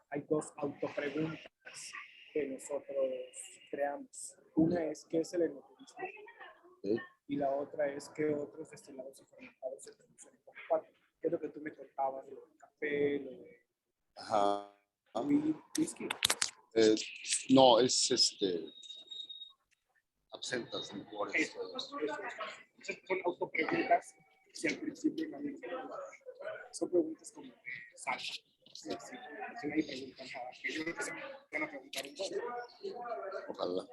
Hay dos autopreguntas que nosotros creamos. Una es ¿qué es el enoturismo? Sí. Y la otra es ¿qué otros destilados y fermentados se producen en Guanajuato? Que es lo que tú me contabas, lo del café, lo de Ajá. whisky. No, es absentas, licores. Eso. Entonces son autopreguntas si al principio no me son preguntas como salsa. Sí, hay preguntas que yo creo que se van a preguntar un poco.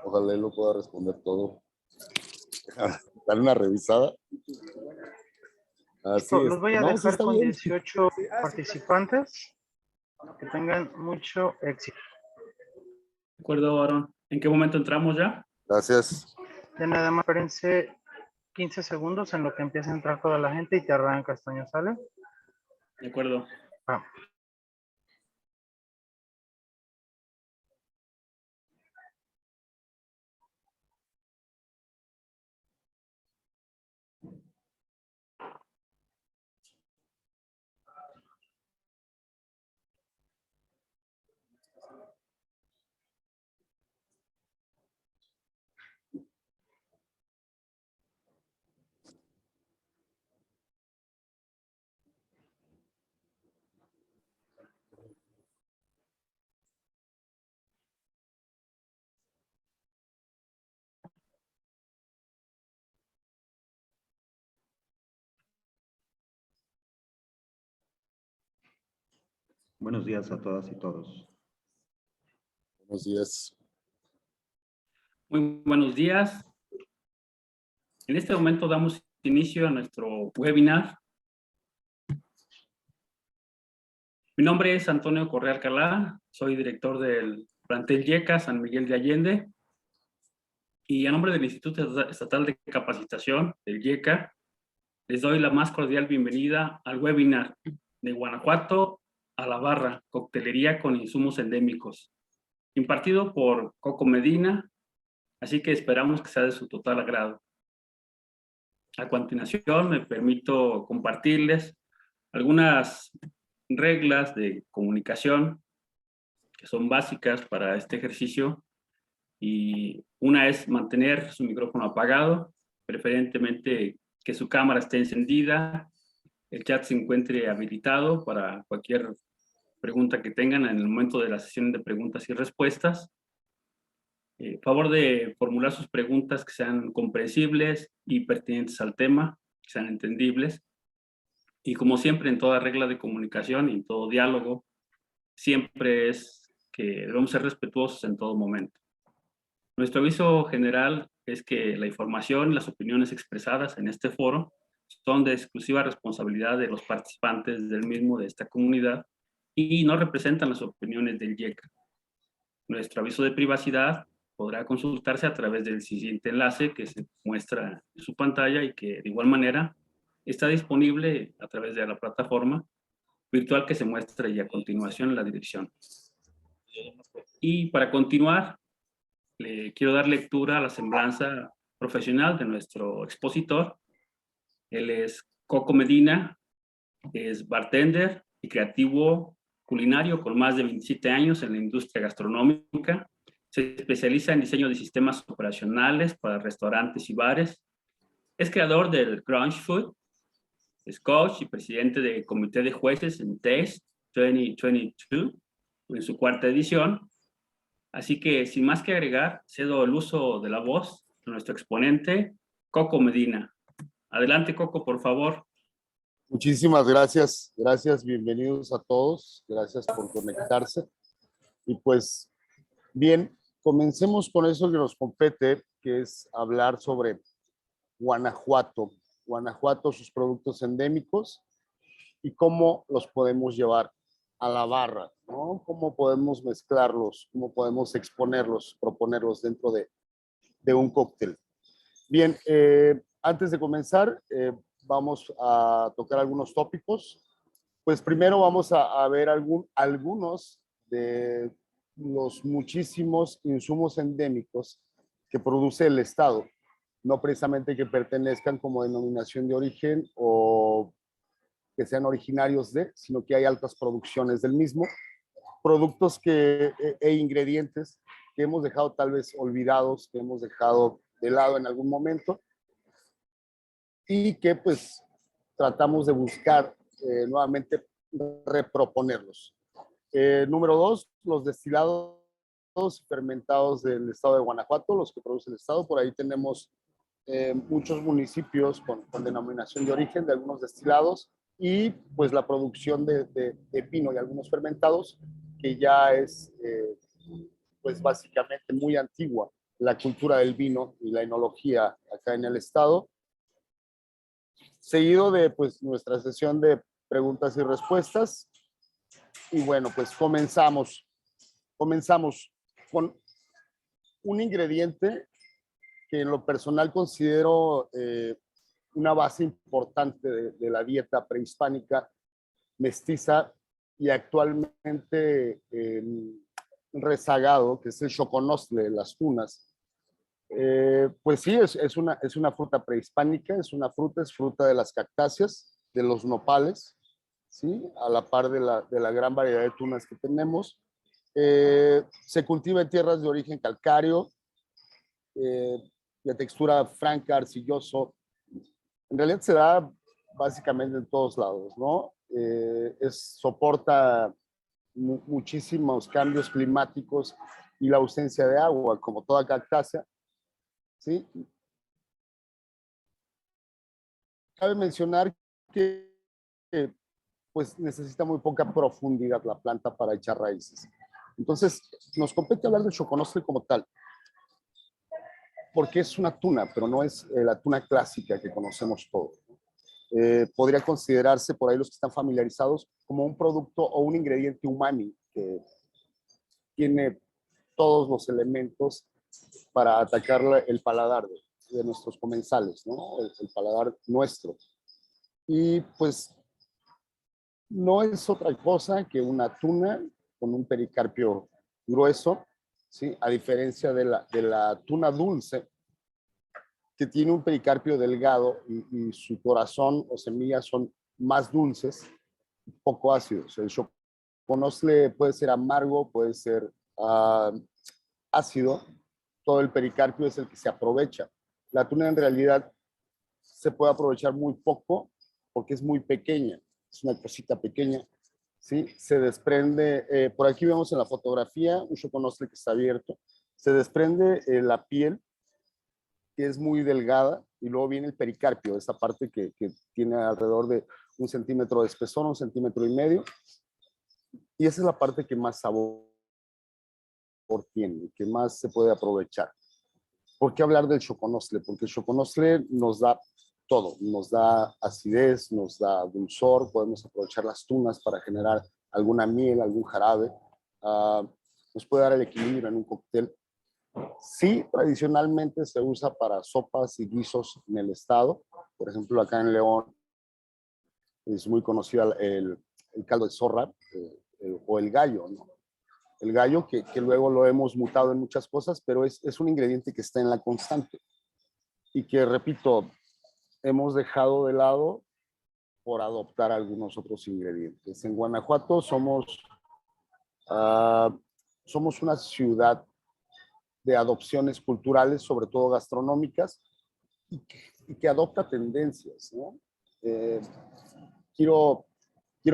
Ojalá él lo pueda responder todo. Dale una revisada. Así es. Los voy a No, sí dejar está con bien. 18 participantes. Que tengan mucho éxito. De acuerdo, Aaron. ¿En qué momento entramos ya? Gracias. Ya nada más espérense 15 segundos en lo que empieza a entrar toda la gente y te arrancas, Toño, ¿sale? De acuerdo. Vamos. Buenos días a todas y todos. Buenos días. Muy buenos días. En este momento damos inicio a nuestro webinar. Mi nombre es Antonio Correa Alcalá, soy director del plantel YECA San Miguel de Allende y a nombre del Instituto Estatal de Capacitación, del YECA, les doy la más cordial bienvenida al webinar de Guanajuato a la barra, coctelería con insumos endémicos, impartido por Coco Medina, así que esperamos que sea de su total agrado. A continuación me permito compartirles algunas reglas de comunicación que son básicas para este ejercicio, y una es mantener su micrófono apagado, preferentemente que su cámara esté encendida, el chat se encuentre habilitado para cualquier pregunta que tengan en el momento de la sesión de preguntas y respuestas. Favor de formular sus preguntas que sean comprensibles y pertinentes al tema, que sean entendibles. Y como siempre en toda regla de comunicación y en todo diálogo, siempre es que debemos ser respetuosos en todo momento. Nuestro aviso general es que la información y las opiniones expresadas en este foro son de exclusiva responsabilidad de los participantes del mismo de esta comunidad y no representan las opiniones del YECA. Nuestro aviso de privacidad podrá consultarse a través del siguiente enlace que se muestra en su pantalla y que de igual manera está disponible a través de la plataforma virtual que se muestra y a continuación en la dirección. Y para continuar, le quiero dar lectura a la semblanza profesional de nuestro expositor. Él es Coco Medina, es bartender y creativo culinario con más de 27 años en la industria gastronómica. Se especializa en diseño de sistemas operacionales para restaurantes y bares. Es creador del Crunch Food, es coach y presidente del comité de jueces en Taste 2022, en su cuarta edición. Así que, sin más que agregar, cedo el uso de la voz de nuestro exponente, Coco Medina. Adelante, Coco, por favor. Muchísimas gracias. Gracias, bienvenidos a todos. Gracias por conectarse. Y pues, bien, comencemos con eso que nos compete, que es hablar sobre Guanajuato. Guanajuato, sus productos endémicos y cómo los podemos llevar a la barra, ¿no? Cómo podemos mezclarlos, cómo podemos exponerlos, proponerlos dentro de un cóctel. Bien, antes de comenzar, vamos a tocar algunos tópicos. Pues primero vamos a ver algunos de los muchísimos insumos endémicos que produce el Estado, no precisamente que pertenezcan como denominación de origen o que sean originarios de, sino que hay altas producciones del mismo, productos e ingredientes que hemos dejado tal vez olvidados, que hemos dejado de lado en algún momento y que pues tratamos de buscar nuevamente reproponerlos. Número 2, los destilados fermentados del estado de Guanajuato, los que produce el estado. Por ahí tenemos muchos municipios con denominación de origen de algunos destilados y pues la producción de vino y algunos fermentados que ya es pues básicamente muy antigua la cultura del vino y la enología acá en el estado. Seguido de pues nuestra sesión de preguntas y respuestas. Y bueno, pues comenzamos con un ingrediente que en lo personal considero una base importante de la dieta prehispánica mestiza y actualmente rezagado, que es el xoconostle, las tunas. Pues sí, es una fruta prehispánica, es fruta de las cactáceas, de los nopales, ¿sí? A la par de la gran variedad de tunas que tenemos. Se cultiva en tierras de origen calcáreo, de textura franca, arcilloso. En realidad se da básicamente en todos lados, ¿no? Soporta muchísimos cambios climáticos y la ausencia de agua, como toda cactácea, ¿sí? Cabe mencionar que pues necesita muy poca profundidad la planta para echar raíces. Entonces, nos compete hablar del xoconostle como tal, porque es una tuna, pero no es la tuna clásica que conocemos todos. Podría considerarse, por ahí los que están familiarizados, como un producto o un ingrediente umami que tiene todos los elementos para atacar el paladar de nuestros comensales, ¿no? El paladar nuestro. Y pues no es otra cosa que una tuna con un pericarpio grueso, ¿sí? A diferencia de la tuna dulce, que tiene un pericarpio delgado y su corazón o semillas son más dulces, poco ácidos. El xoconostle puede ser amargo, puede ser ácido, todo el pericarpio es el que se aprovecha. La tuna en realidad se puede aprovechar muy poco porque es muy pequeña, es una cosita pequeña, ¿sí? Se desprende, por aquí vemos en la fotografía un xoconostle que está abierto, se desprende la piel, que es muy delgada, y luego viene el pericarpio, esa parte que tiene alrededor de 1 centímetro de espesor, 1,5 centímetros, y esa es la parte que más sabor tiene, que más se puede aprovechar. ¿Por qué hablar del xoconostle? Porque el xoconostle nos da todo, nos da acidez, nos da dulzor, podemos aprovechar las tunas para generar alguna miel, algún jarabe, nos puede dar el equilibrio en un cóctel. Sí, tradicionalmente se usa para sopas y guisos en el estado. Por ejemplo, acá en León es muy conocido el caldo de zorra o el gallo, ¿no? El gallo que luego lo hemos mutado en muchas cosas, pero es un ingrediente que está en la constante y que, repito, hemos dejado de lado por adoptar algunos otros ingredientes. En Guanajuato somos una ciudad de adopciones culturales, sobre todo gastronómicas, y que adopta tendencias, ¿no? Quiero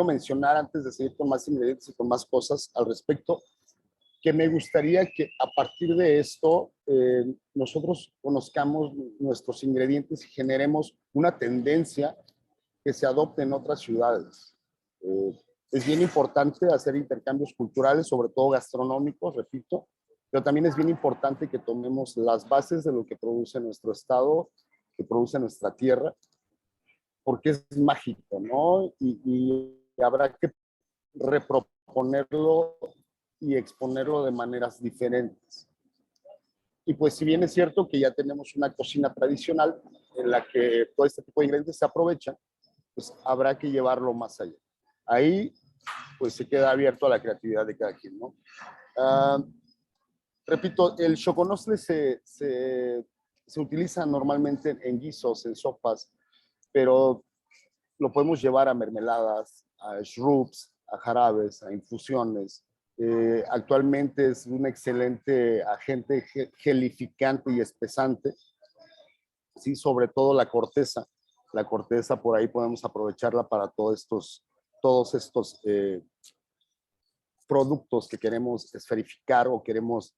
mencionar, antes de seguir con más ingredientes y con más cosas al respecto, que me gustaría que a partir de esto nosotros conozcamos nuestros ingredientes y generemos una tendencia que se adopte en otras ciudades. Es bien importante hacer intercambios culturales, sobre todo gastronómicos, repito, pero también es bien importante que tomemos las bases de lo que produce nuestro estado, que produce nuestra tierra, porque es mágico, ¿no? Y habrá que reproponerlo y exponerlo de maneras diferentes. Y pues si bien es cierto que ya tenemos una cocina tradicional en la que todo este tipo de ingredientes se aprovechan, pues habrá que llevarlo más allá. Ahí pues se queda abierto a la creatividad de cada quien, ¿no? Repito, el choconostle se utiliza normalmente en guisos, en sopas, pero lo podemos llevar a mermeladas, a shrubs, a jarabes, a infusiones. Actualmente es un excelente agente gelificante y espesante, ¿sí? Sobre todo la corteza. La corteza por ahí podemos aprovecharla para todos estos productos que queremos esferificar o queremos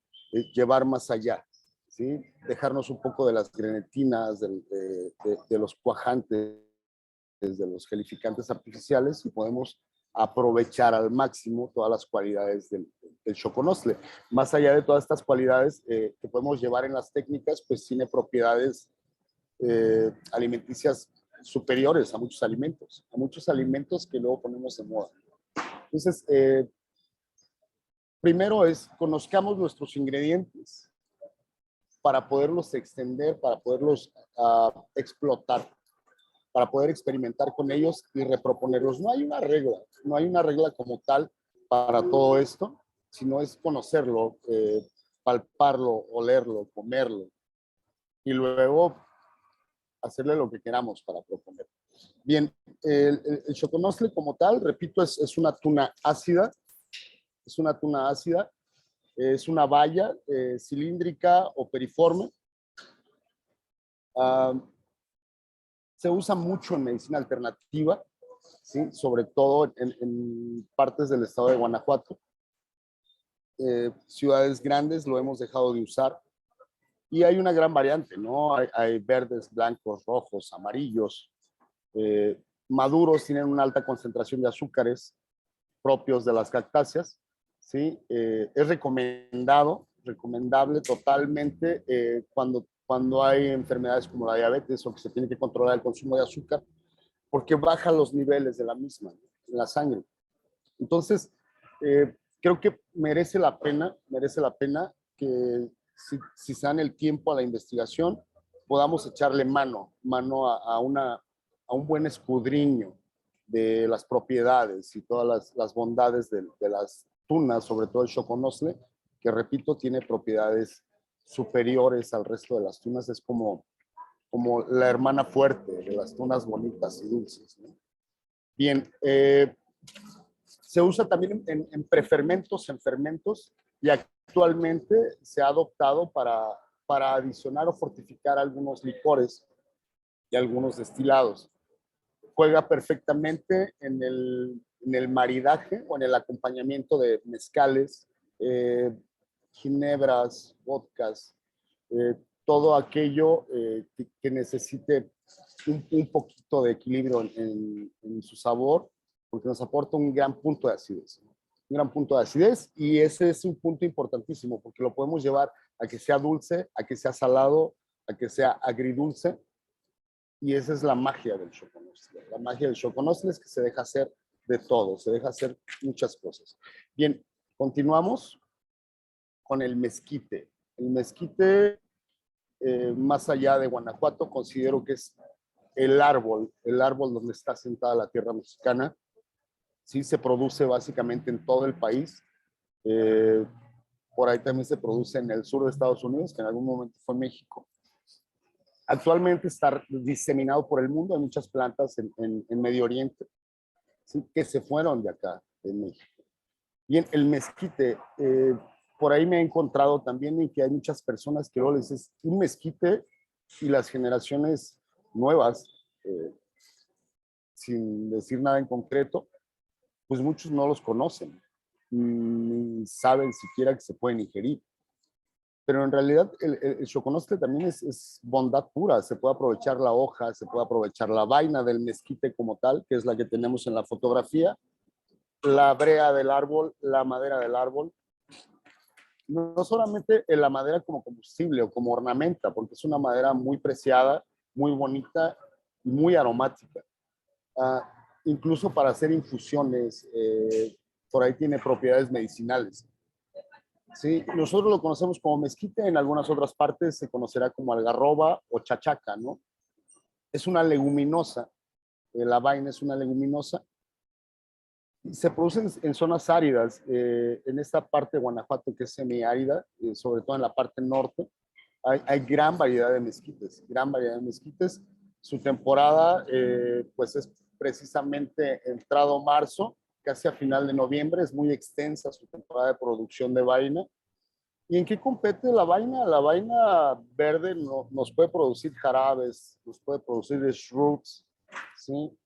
llevar más allá, ¿sí? Dejarnos un poco de las granetinas, de los cuajantes, de los gelificantes artificiales, y podemos aprovechar al máximo todas las cualidades del choconostle. Más allá de todas estas cualidades que podemos llevar en las técnicas, pues tiene propiedades alimenticias superiores a muchos alimentos que luego ponemos de moda. Entonces, primero es conozcamos nuestros ingredientes para poderlos extender, para poderlos explotar, para poder experimentar con ellos y reproponerlos. No hay una regla como tal para todo esto, sino es conocerlo, palparlo, olerlo, comerlo y luego hacerle lo que queramos para proponer. Bien, el choconostle como tal, repito, es una tuna ácida, es una baya cilíndrica o periforme. Se usa mucho en medicina alternativa, ¿sí? Sobre todo en partes del estado de Guanajuato. Ciudades grandes lo hemos dejado de usar y hay una gran variante, ¿no? Hay verdes, blancos, rojos, amarillos. Maduros tienen una alta concentración de azúcares propios de las cactáceas, ¿sí? Es recomendable totalmente cuando hay enfermedades como la diabetes o que se tiene que controlar el consumo de azúcar, porque baja los niveles de la misma en la sangre. Entonces, creo que merece la pena que si se dan el tiempo a la investigación, podamos echarle mano a un buen escudriño de las propiedades y todas las bondades de las tunas, sobre todo el choconostle, que repito, tiene propiedades superiores al resto de las tunas. Es como la hermana fuerte de las tunas bonitas y dulces, ¿no? Bien, se usa también en prefermentos, en fermentos, y actualmente se ha adoptado para adicionar o fortificar algunos licores y algunos destilados. Juega perfectamente en el maridaje o en el acompañamiento de mezcales, ginebras, vodkas, todo aquello que necesite un poquito de equilibrio en su sabor, porque nos aporta un gran punto de acidez. Un gran punto de acidez, y ese es un punto importantísimo, porque lo podemos llevar a que sea dulce, a que sea salado, a que sea agridulce, y esa es la magia del choconostle. La magia del choconostle es que se deja hacer de todo, se deja hacer muchas cosas. Bien, continuamos con el mezquite. El mezquite, más allá de Guanajuato, considero que es el árbol donde está sentada la tierra mexicana. Sí, se produce básicamente en todo el país. Por ahí también se produce en el sur de Estados Unidos, que en algún momento fue México. Actualmente está diseminado por el mundo. Hay muchas plantas en Medio Oriente, ¿sí? Que se fueron de acá, de México. Bien, el mezquite, por ahí me he encontrado también en que hay muchas personas que luego les dices un mezquite, y las generaciones nuevas, sin decir nada en concreto, pues muchos no los conocen, ni saben siquiera que se pueden ingerir. Pero en realidad el choconostle también es bondad pura. Se puede aprovechar la hoja, se puede aprovechar la vaina del mezquite como tal, que es la que tenemos en la fotografía, la brea del árbol, la madera del árbol, no solamente en la madera como combustible o como ornamenta, porque es una madera muy preciada, muy bonita y muy aromática. Incluso para hacer infusiones, por ahí tiene propiedades medicinales. Sí, nosotros lo conocemos como mezquite, en algunas otras partes se conocerá como algarroba o chachaca, ¿no? Es una leguminosa, la vaina es una leguminosa. Se producen en zonas áridas, en esta parte de Guanajuato que es semiárida, sobre todo en la parte norte, hay gran variedad de mezquites, gran variedad de mezquites. Su temporada, pues es precisamente entrado marzo, casi a final de noviembre, es muy extensa su temporada de producción de vaina. ¿Y en qué compete la vaina? La vaina verde nos puede producir jarabes, nos puede producir shrubs, ¿sí?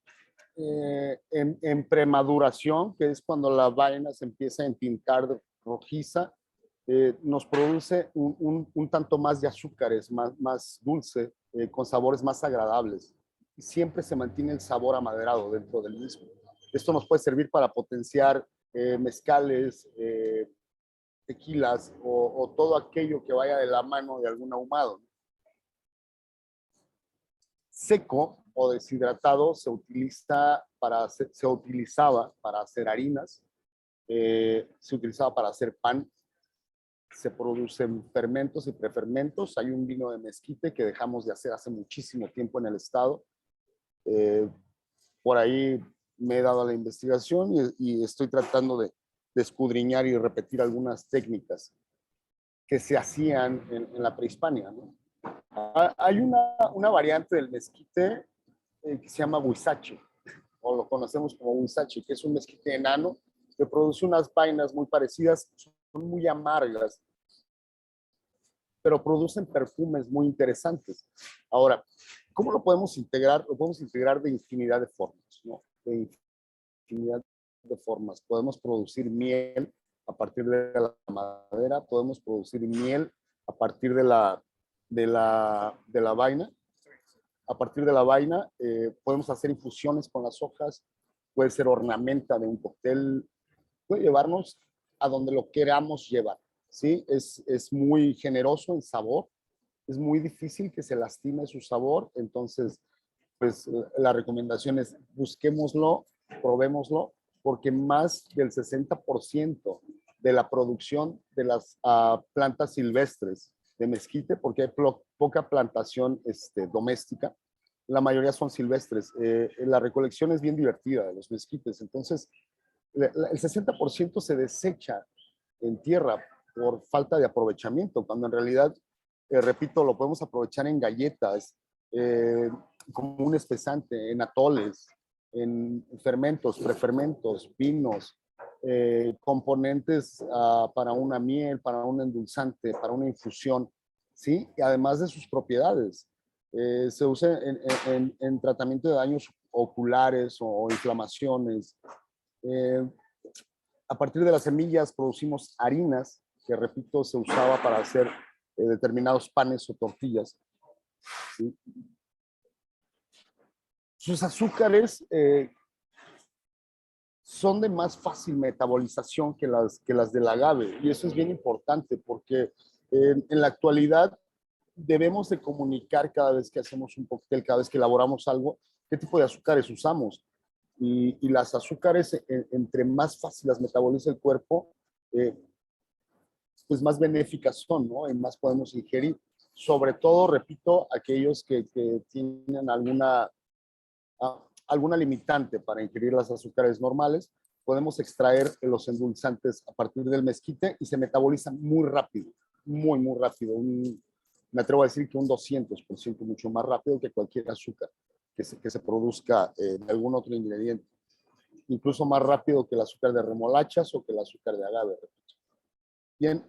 En premaduración, que es cuando la vaina se empieza a entintar rojiza, nos produce un tanto más de azúcares, más dulce, con sabores más agradables. Y siempre se mantiene el sabor amaderado dentro del mismo. Esto nos puede servir para potenciar mezcales, tequilas o todo aquello que vaya de la mano de algún ahumado. Seco o deshidratado se utilizaba para hacer harinas, se utilizaba para hacer pan, se producen fermentos y prefermentos. Hay un vino de mezquite que dejamos de hacer hace muchísimo tiempo en el estado. Por ahí me he dado a la investigación y estoy tratando de escudriñar y repetir algunas técnicas que se hacían en la prehispania, ¿no? Hay una variante del mezquite que se llama huizache, o lo conocemos como huizache, que es un mezquite enano que produce unas vainas muy parecidas, son muy amargas, pero producen perfumes muy interesantes. Ahora, ¿cómo lo podemos integrar? Lo podemos integrar de infinidad de formas, ¿no? De infinidad de formas. Podemos producir miel a partir de la madera, podemos producir miel a partir de la vaina. A partir de la vaina podemos hacer infusiones con las hojas, puede ser ornamenta de un cóctel, puede llevarnos a donde lo queramos llevar, ¿sí? Es muy generoso en sabor, es muy difícil que se lastime su sabor, entonces, pues la recomendación es busquémoslo, probémoslo, porque más del 60% de la producción de las plantas silvestres de mezquite, porque hay poca plantación doméstica, la mayoría son silvestres. La recolección es bien divertida de los mezquites, entonces el 60% se desecha en tierra por falta de aprovechamiento, cuando en realidad, repito, lo podemos aprovechar en galletas, como un espesante, en atoles, en fermentos, prefermentos, vinos, componentes para una miel, para un endulzante, para una infusión, ¿sí? Y además de sus propiedades. Se usa en tratamiento de daños oculares o inflamaciones. A partir de las semillas producimos harinas, que repito, se usaba para hacer determinados panes o tortillas, ¿sí? Sus azúcares son de más fácil metabolización que las del agave, y eso es bien importante porque en la actualidad debemos de comunicar cada vez que hacemos un cóctel, cada vez que elaboramos algo, qué tipo de azúcares usamos. Y las azúcares, entre más fácil las metaboliza el cuerpo, pues más benéficas son, ¿no? Y más podemos ingerir. Sobre todo, repito, aquellos que tienen alguna limitante para ingerir las azúcares normales, podemos extraer los endulzantes a partir del mezquite y se metabolizan muy rápido, muy rápido. Me atrevo a decir que un 200% mucho más rápido que cualquier azúcar que se produzca de algún otro ingrediente. Incluso más rápido que el azúcar de remolachas o que el azúcar de agave. Bien,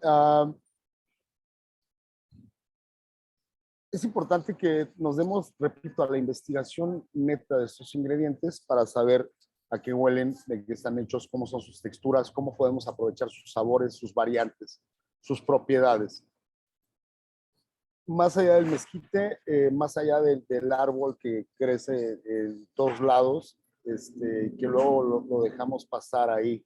es importante que nos demos, repito, a la investigación neta de estos ingredientes para saber a qué huelen, de qué están hechos, cómo son sus texturas, cómo podemos aprovechar sus sabores, sus variantes, sus propiedades. Más allá del mezquite, más allá del árbol que crece en todos lados, que luego lo dejamos pasar ahí,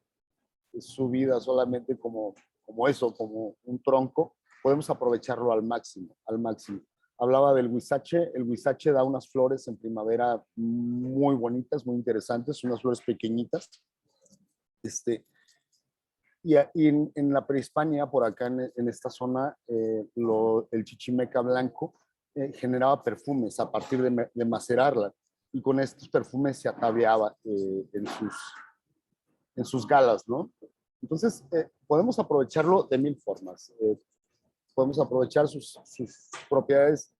su vida solamente como como eso, como un tronco, podemos aprovecharlo al máximo, al máximo. Hablaba del huizache. El huizache da unas flores en primavera muy bonitas, muy interesantes, unas flores pequeñitas. Y en la prehispania, por acá en esta zona, el chichimeca blanco generaba perfumes a partir de macerarla. Y con estos perfumes se ataviaba en sus galas, ¿no? Entonces, podemos aprovecharlo de mil formas. Podemos aprovechar sus propiedades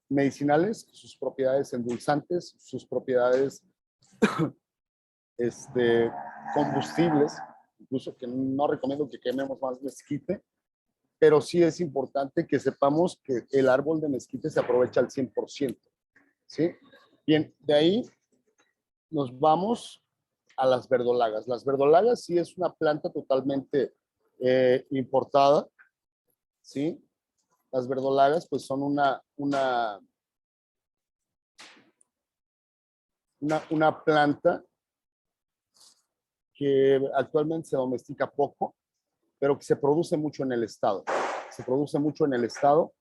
medicinales, sus propiedades endulzantes, sus propiedades combustibles, incluso que no recomiendo que quememos más mezquite, pero sí es importante que sepamos que el árbol de mezquite se aprovecha al 100%, ¿sí? Bien, de ahí nos vamos a las verdolagas. Las verdolagas sí es una planta totalmente importada, ¿sí? Las verdolagas pues son una planta que actualmente se domestica poco, pero que se produce mucho en el estado. Se produce mucho en el estado.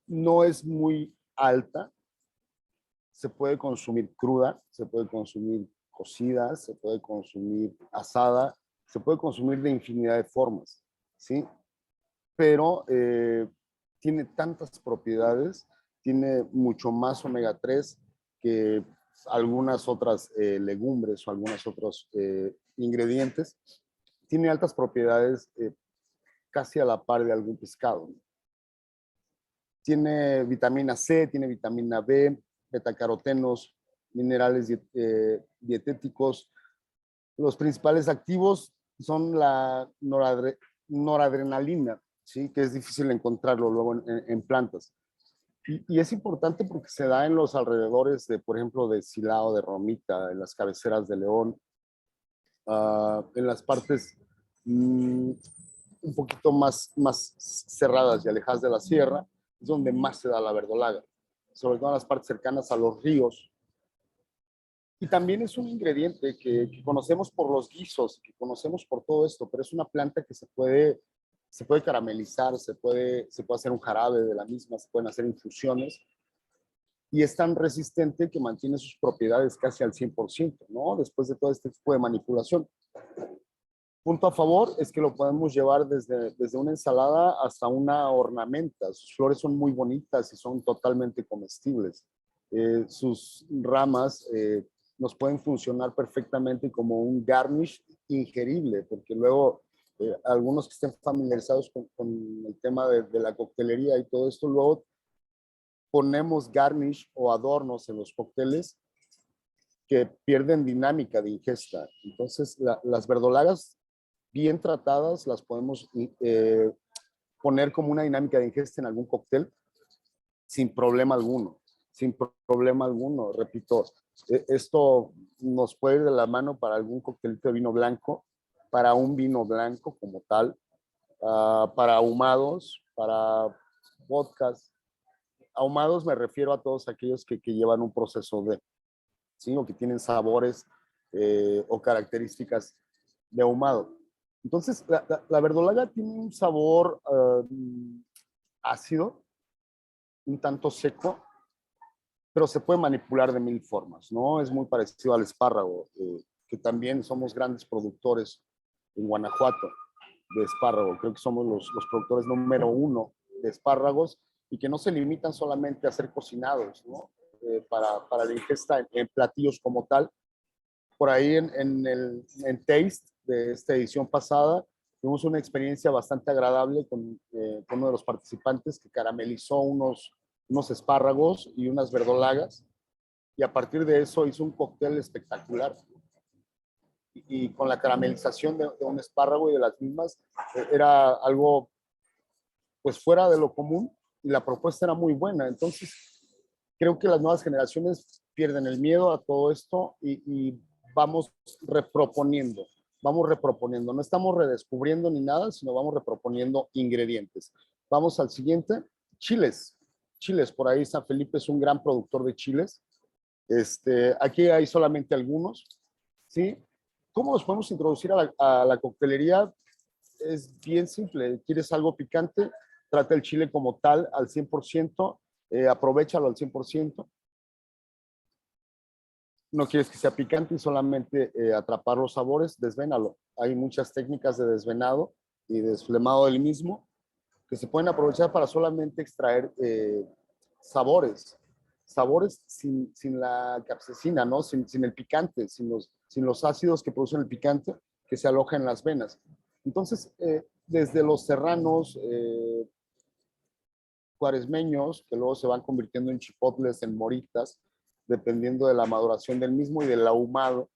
No es muy alta. Se puede consumir cruda, se puede consumir cocida, se puede consumir asada, se puede consumir de infinidad de formas, ¿sí? Pero tiene tantas propiedades, tiene mucho más omega 3 que algunas otras legumbres o algunos otros ingredientes. Tiene altas propiedades casi a la par de algún pescado. Tiene vitamina C, tiene vitamina B, betacarotenos, minerales dietéticos. Los principales activos son la noradrenalina, ¿sí? Que es difícil encontrarlo luego en plantas. Y es importante porque se da en los alrededores de, por ejemplo, de Silao, de Romita, en las cabeceras de León, en las partes un poquito más cerradas y alejadas de la sierra, es donde más se da la verdolaga, sobre todo en las partes cercanas a los ríos. Y también es un ingrediente que conocemos por los guisos, que conocemos por todo esto, pero es una planta que se puede caramelizar, se puede hacer un jarabe de la misma, se pueden hacer infusiones, y es tan resistente que mantiene sus propiedades casi al 100%, ¿no? Después de todo este tipo de manipulación. Punto a favor es que lo podemos llevar desde una ensalada hasta una ornamenta. Sus flores son muy bonitas y son totalmente comestibles. Sus ramas nos pueden funcionar perfectamente como un garnish ingerible, porque luego algunos que estén familiarizados con el tema de la coctelería y todo esto, luego ponemos garnish o adornos en los cócteles que pierden dinámica de ingesta. Entonces, las verdolagas bien tratadas las podemos poner como una dinámica de ingesta en algún cóctel sin problema alguno, sin problema alguno. Repito, esto nos puede ir de la mano para algún coctelito de vino blanco, para un vino blanco como tal, para ahumados, para vodkas. Ahumados me refiero a todos aquellos que llevan un proceso de, ¿sí? O que tienen sabores o características de ahumado. Entonces, la verdolaga tiene un sabor ácido, un tanto seco, pero se puede manipular de mil formas, ¿no? Es muy parecido al espárrago, que también somos grandes productores en Guanajuato de espárrago. Creo que somos los productores número 1 de espárragos y que no se limitan solamente a ser cocinados, ¿no? Para la ingesta en platillos como tal. Por ahí en Taste de esta edición pasada tuvimos una experiencia bastante agradable con uno de los participantes que caramelizó unos espárragos y unas verdolagas, y a partir de eso hizo un cóctel espectacular. Y con la caramelización de un espárrago y de las mismas, era algo pues fuera de lo común, y la propuesta era muy buena. Entonces, creo que las nuevas generaciones pierden el miedo a todo esto y vamos reproponiendo. No estamos redescubriendo ni nada, sino vamos reproponiendo ingredientes. Vamos al siguiente. Chiles. Por ahí San Felipe es un gran productor de chiles. Aquí hay solamente algunos, ¿sí? ¿Cómo los podemos introducir a la coctelería? Es bien simple. ¿Quieres algo picante? Trata el chile como tal al 100%, aprovéchalo al 100%. No quieres que sea picante y solamente atrapar los sabores, desvénalo. Hay muchas técnicas de desvenado y desflemado del mismo que se pueden aprovechar para solamente extraer sabores sin la capsaicina, ¿no? Sin el picante, sin los ácidos que producen el picante que se alojan en las venas. Entonces, desde los serranos, cuaresmeños, que luego se van convirtiendo en chipotles, en moritas, dependiendo de la maduración del mismo y del ahumado,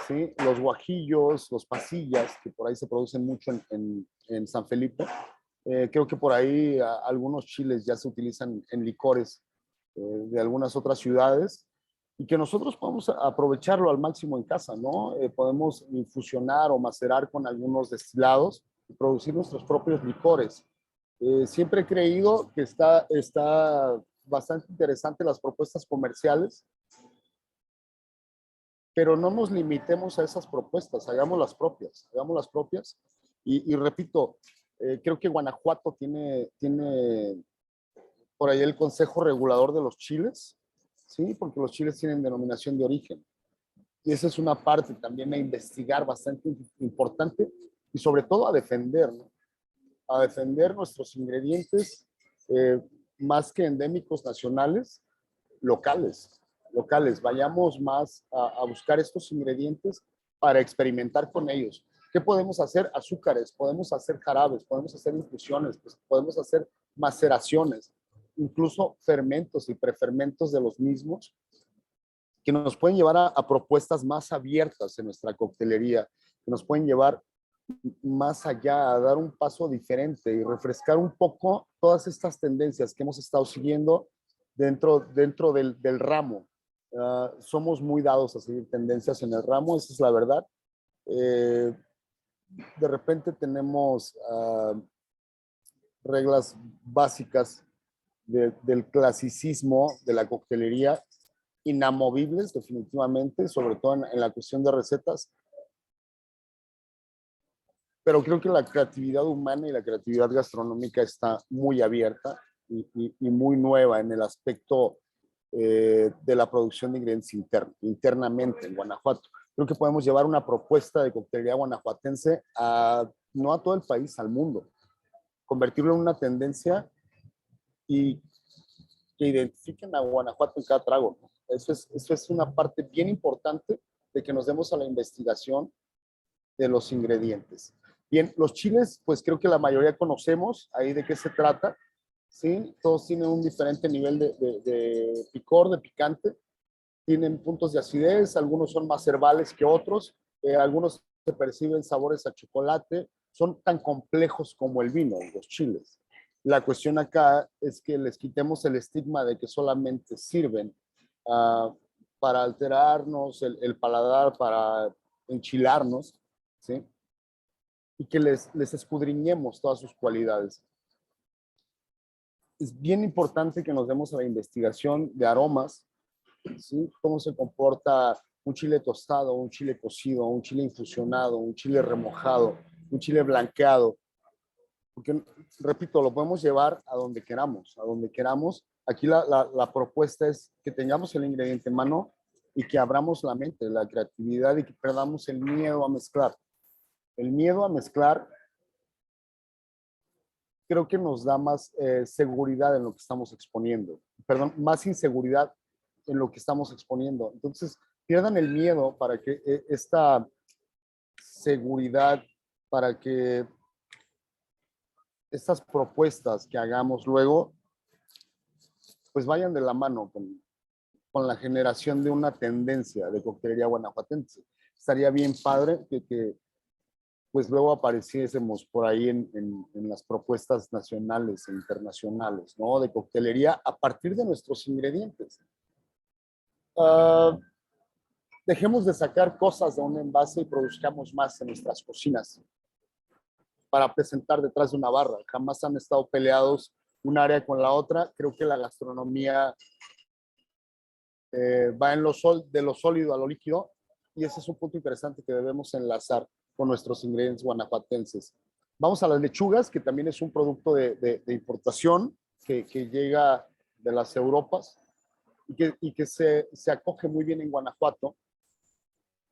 ¿sí? Los guajillos, los pasillas, que por ahí se producen mucho en San Felipe. Creo que por ahí algunos chiles ya se utilizan en licores de algunas otras ciudades y que nosotros podemos aprovecharlo al máximo en casa, ¿no? Podemos infusionar o macerar con algunos destilados y producir nuestros propios licores. Siempre he creído que está bastante interesante las propuestas comerciales, pero no nos limitemos a esas propuestas, hagamos las propias. Y repito, creo que Guanajuato tiene por ahí el Consejo Regulador de los Chiles, ¿sí? Porque los chiles tienen denominación de origen. Y esa es una parte también a investigar bastante importante y sobre todo a defender, ¿no? A defender nuestros ingredientes más que endémicos nacionales, locales. Vayamos más a buscar estos ingredientes para experimentar con ellos. ¿Qué podemos hacer? Azúcares, podemos hacer jarabes, podemos hacer infusiones, pues podemos hacer maceraciones, incluso fermentos y prefermentos de los mismos que nos pueden llevar a propuestas más abiertas en nuestra coctelería, que nos pueden llevar más allá, a dar un paso diferente y refrescar un poco todas estas tendencias que hemos estado siguiendo dentro del ramo. Somos muy dados a seguir tendencias en el ramo, esa es la verdad. De repente tenemos reglas básicas del clasicismo de la coctelería inamovibles definitivamente, sobre todo en la cuestión de recetas, pero creo que la creatividad humana y la creatividad gastronómica está muy abierta y muy nueva en el aspecto de la producción de ingredientes internamente en Guanajuato. Creo que podemos llevar una propuesta de coctelería guanajuatense no a todo el país, al mundo, convertirlo en una tendencia y que identifiquen a Guanajuato en cada trago, ¿no? Eso es una parte bien importante de que nos demos a la investigación de los ingredientes. Bien, los chiles, pues creo que la mayoría conocemos ahí de qué se trata, ¿sí? Todos tienen un diferente nivel de picor, de picante, tienen puntos de acidez, algunos son más herbales que otros, algunos se perciben sabores a chocolate, son tan complejos como el vino, los chiles. La cuestión acá es que les quitemos el estigma de que solamente sirven para alterarnos el paladar, para enchilarnos, ¿sí? Y que les escudriñemos todas sus cualidades. Es bien importante que nos demos a la investigación de aromas, ¿sí? Cómo se comporta un chile tostado, un chile cocido, un chile infusionado, un chile remojado, un chile blanqueado. Porque, repito, lo podemos llevar a donde queramos, Aquí la propuesta es que tengamos el ingrediente en mano y que abramos la mente, la creatividad y que perdamos el miedo a mezclar. El miedo a mezclar creo que nos da más seguridad en lo que estamos exponiendo. Perdón, más inseguridad en lo que estamos exponiendo. Entonces, pierdan el miedo para que esta seguridad, para que estas propuestas que hagamos luego, pues vayan de la mano con la generación de una tendencia de coctelería guanajuatense. Estaría bien padre que pues luego apareciésemos por ahí en las propuestas nacionales e internacionales, ¿no? De coctelería a partir de nuestros ingredientes. Dejemos de sacar cosas de un envase y produzcamos más en nuestras cocinas para presentar detrás de una barra. Jamás han estado peleados un área con la otra. Creo que la gastronomía va de lo sólido a lo líquido y ese es un punto interesante que debemos enlazar con nuestros ingredientes guanajuatenses. Vamos a las lechugas, que también es un producto de importación que llega de las Europas y que se acoge muy bien en Guanajuato,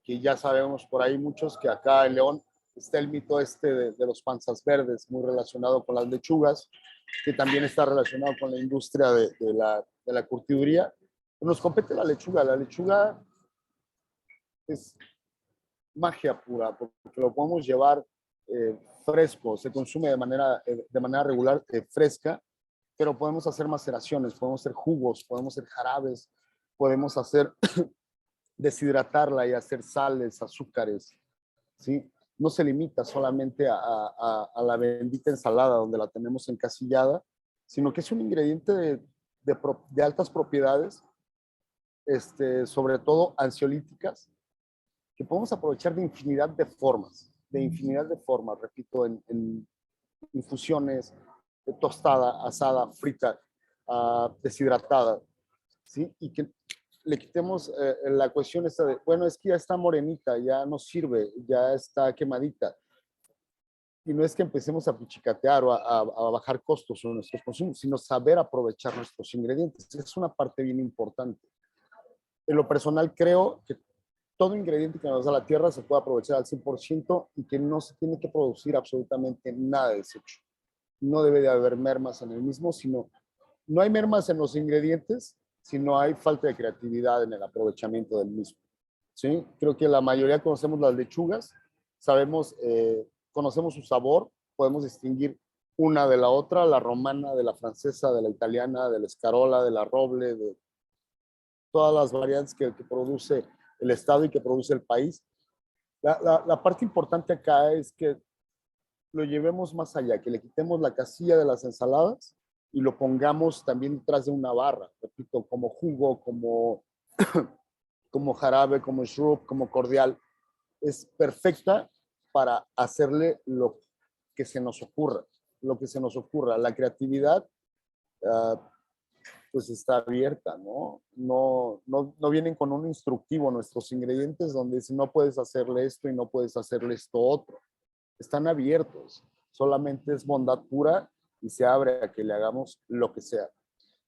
que ya sabemos por ahí muchos que acá en León está el mito este de los panzas verdes, muy relacionado con las lechugas, que también está relacionado con la industria de la curtiduría. Nos compete la lechuga. La lechuga es magia pura, porque lo podemos llevar fresco, se consume de manera regular, fresca, pero podemos hacer maceraciones, podemos hacer jugos, podemos hacer jarabes, podemos hacer deshidratarla y hacer sales, azúcares, ¿sí? No se limita solamente a la bendita ensalada donde la tenemos encasillada, sino que es un ingrediente de altas propiedades, sobre todo ansiolíticas, que podemos aprovechar de infinidad de formas, repito, en infusiones, tostada, asada, frita, deshidratada, ¿sí? Y que le quitemos la cuestión esta de, bueno, es que ya está morenita, ya no sirve, ya está quemadita. Y no es que empecemos a pichicatear o a bajar costos en nuestros consumos, sino saber aprovechar nuestros ingredientes. Es una parte bien importante. En lo personal creo que todo ingrediente que nos da la tierra se puede aprovechar al 100% y que no se tiene que producir absolutamente nada de desecho. No debe de haber mermas en el mismo, sino no hay mermas en los ingredientes, sino hay falta de creatividad en el aprovechamiento del mismo. ¿Sí? Creo que la mayoría conocemos las lechugas, sabemos, conocemos su sabor, podemos distinguir una de la otra, la romana, de la francesa, de la italiana, de la escarola, de la roble, de todas las variantes que produce el estado y que produce el país. La parte importante acá es que lo llevemos más allá, que le quitemos la casilla de las ensaladas y lo pongamos también detrás de una barra, repito, como jugo, como jarabe, como shrub, como cordial. Es perfecta para hacerle lo que se nos ocurra, La creatividad, pues está abierta, ¿no? No vienen con un instructivo nuestros ingredientes donde dicen no puedes hacerle esto y no puedes hacerle esto otro. Están abiertos, solamente es bondad pura y se abre a que le hagamos lo que sea.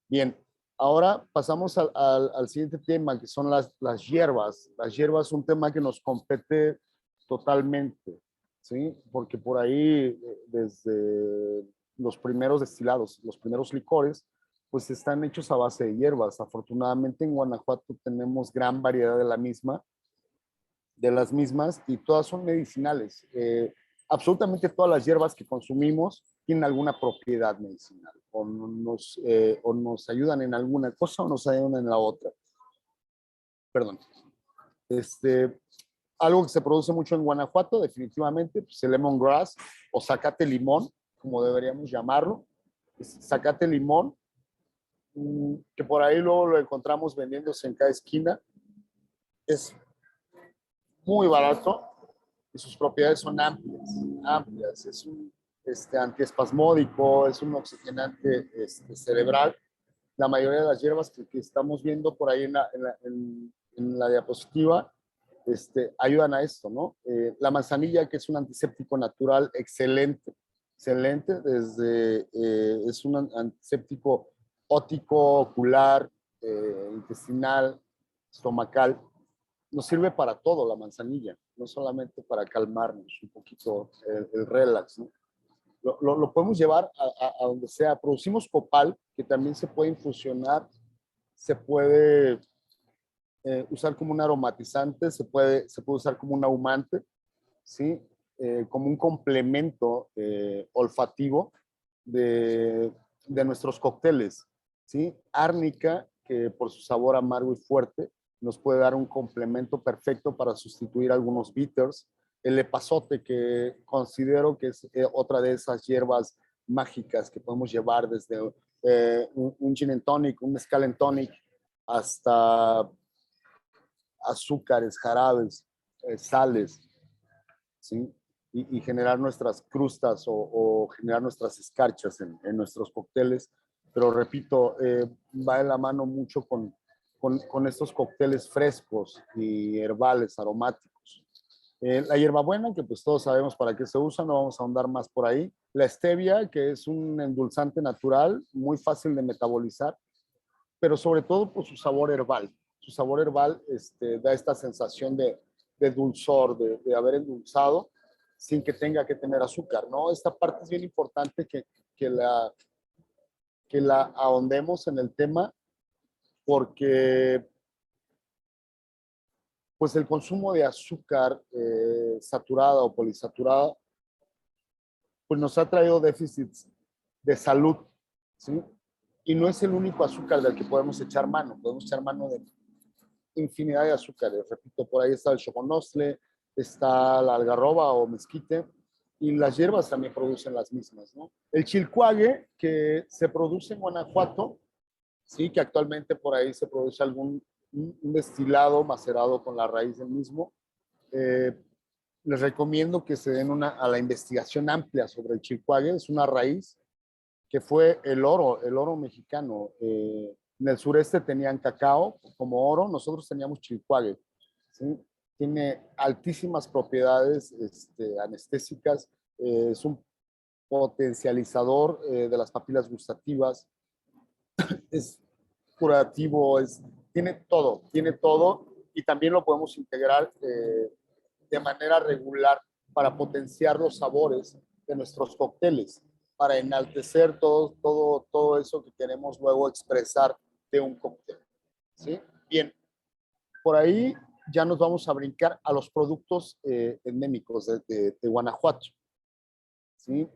Bien, ahora pasamos al siguiente tema, que son las hierbas. Las hierbas es un tema que nos compete totalmente, ¿sí? Porque por ahí, desde los primeros destilados, los primeros licores, pues están hechos a base de hierbas. Afortunadamente en Guanajuato tenemos gran variedad de las mismas y todas son medicinales. Absolutamente todas las hierbas que consumimos tienen alguna propiedad medicinal o nos ayudan en alguna cosa o nos ayudan en la otra. Perdón. Algo que se produce mucho en Guanajuato, definitivamente, pues el lemongrass o zacate limón, como deberíamos llamarlo. Zacate limón, que por ahí luego lo encontramos vendiéndose en cada esquina. Es muy barato y sus propiedades son amplias. Es un antiespasmódico, es un oxigenante cerebral. La mayoría de las hierbas que estamos viendo por ahí en la diapositiva ayudan a esto, ¿no? La manzanilla, que es un antiséptico natural excelente, es un antiséptico óptico, ocular, intestinal, estomacal. Nos sirve para todo la manzanilla, no solamente para calmarnos un poquito el relax, ¿no? Lo podemos llevar a donde sea. Producimos copal, que también se puede infusionar, se puede usar como un aromatizante, se puede usar como un ahumante, ¿sí? Como un complemento olfativo de nuestros cócteles, ¿sí? Árnica, que por su sabor amargo y fuerte, nos puede dar un complemento perfecto para sustituir algunos bitters. El epazote, que considero que es otra de esas hierbas mágicas que podemos llevar desde un gin and tonic, un mezcal and tonic, hasta azúcares, jarabes, sales, ¿sí? Y generar nuestras crustas o generar nuestras escarchas en nuestros cócteles. Pero repito, va de la mano mucho con con estos cócteles frescos y herbales, aromáticos. La hierbabuena, que pues todos sabemos para qué se usa, no vamos a ahondar más por ahí. La stevia, que es un endulzante natural, muy fácil de metabolizar, pero sobre todo por su sabor herbal. Su sabor herbal da esta sensación de dulzor, de haber endulzado sin que tenga que tener azúcar, ¿no? Esta parte es bien importante que la ahondemos en el tema, porque pues el consumo de azúcar saturada o polisaturada pues nos ha traído déficits de salud, ¿sí? Y no es el único azúcar del que podemos echar mano de infinidad de azúcares. Repito, por ahí está el choconostle, está la algarroba o mezquite, y las hierbas también producen las mismas, ¿no? El chilcuague, que se produce en Guanajuato, sí, que actualmente por ahí se produce un destilado macerado con la raíz del mismo. Les recomiendo que se den a la investigación amplia sobre el chilcuague. Es una raíz que fue el oro mexicano. En el sureste tenían cacao como oro, nosotros teníamos chilcuague, ¿sí? Tiene altísimas propiedades anestésicas, es un potencializador de las papilas gustativas, es curativo, tiene todo, y también lo podemos integrar de manera regular para potenciar los sabores de nuestros cócteles, para enaltecer todo eso que queremos luego expresar de un cóctel, ¿sí? Bien, por ahí ya nos vamos a brincar a los productos endémicos de Guanajuato, ¿sí?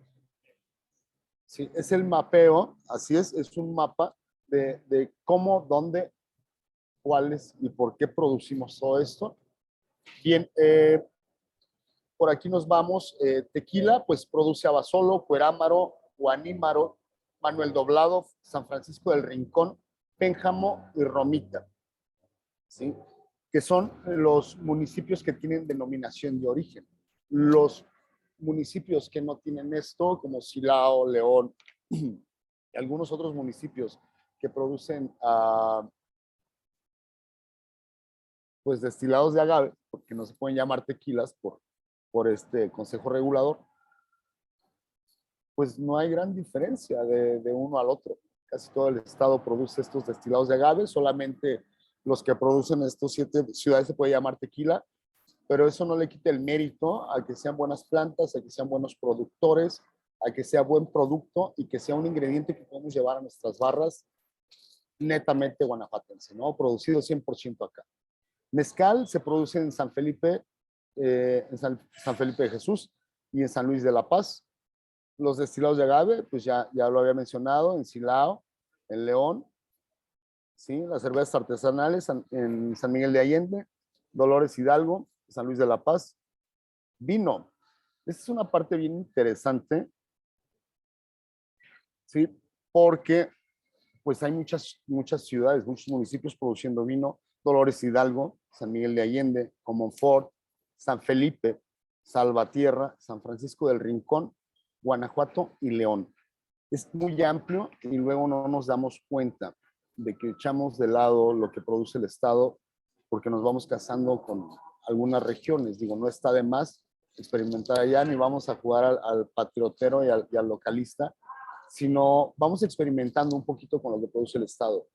Sí, es el mapeo, así es un mapa de cómo, dónde, cuáles y por qué producimos todo esto. Bien, por aquí nos vamos. Tequila, pues produce Abasolo, Cuerámaro, Guanímaro, Manuel Doblado, San Francisco del Rincón, Pénjamo y Romita, ¿sí? Que son los municipios que tienen denominación de origen. Los municipios que no tienen esto, como Silao, León y algunos otros municipios que producen pues destilados de agave, porque no se pueden llamar tequilas por este consejo regulador, pues no hay gran diferencia de uno al otro. Casi todo el estado produce estos destilados de agave, solamente los que producen estos 7 ciudades se puede llamar tequila, pero eso no le quita el mérito a que sean buenas plantas, a que sean buenos productores, a que sea buen producto y que sea un ingrediente que podemos llevar a nuestras barras netamente guanajuatense, ¿no? Producido 100% acá. Mezcal se produce en San Felipe, San Felipe de Jesús y en San Luis de la Paz. Los destilados de agave, pues ya lo había mencionado, en Silao, en León, ¿sí? Las cervezas artesanales en San Miguel de Allende, Dolores Hidalgo, San Luis de la Paz. Vino. Esta es una parte bien interesante, ¿sí? Porque pues hay muchas ciudades, muchos municipios produciendo vino. Dolores Hidalgo, San Miguel de Allende, Comonfort, San Felipe, Salvatierra, San Francisco del Rincón, Guanajuato y León. Es muy amplio y luego no nos damos cuenta de que echamos de lado lo que produce el Estado porque nos vamos casando con algunas regiones. Digo, no está de más experimentar allá, ni vamos a jugar al patriotero y al localista, sino vamos experimentando un poquito con lo que produce el Estado.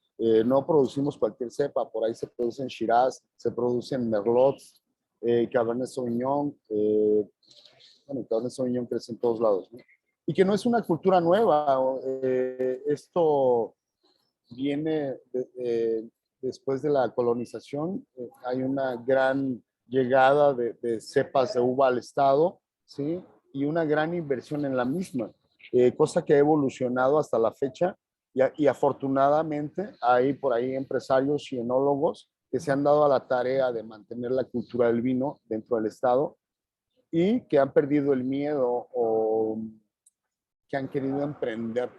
No producimos cualquier cepa, por ahí se producen Shiraz, se producen Merlots, Cabernet Sauvignon, bueno, Cabernet Sauvignon crece en todos lados, ¿no? Y que no es una cultura nueva, esto viene después de la colonización, hay una gran llegada de cepas de uva al Estado, ¿sí? Y una gran inversión en la misma, cosa que ha evolucionado hasta la fecha y afortunadamente hay por ahí empresarios y enólogos que se han dado a la tarea de mantener la cultura del vino dentro del Estado y que han perdido el miedo o que han querido emprender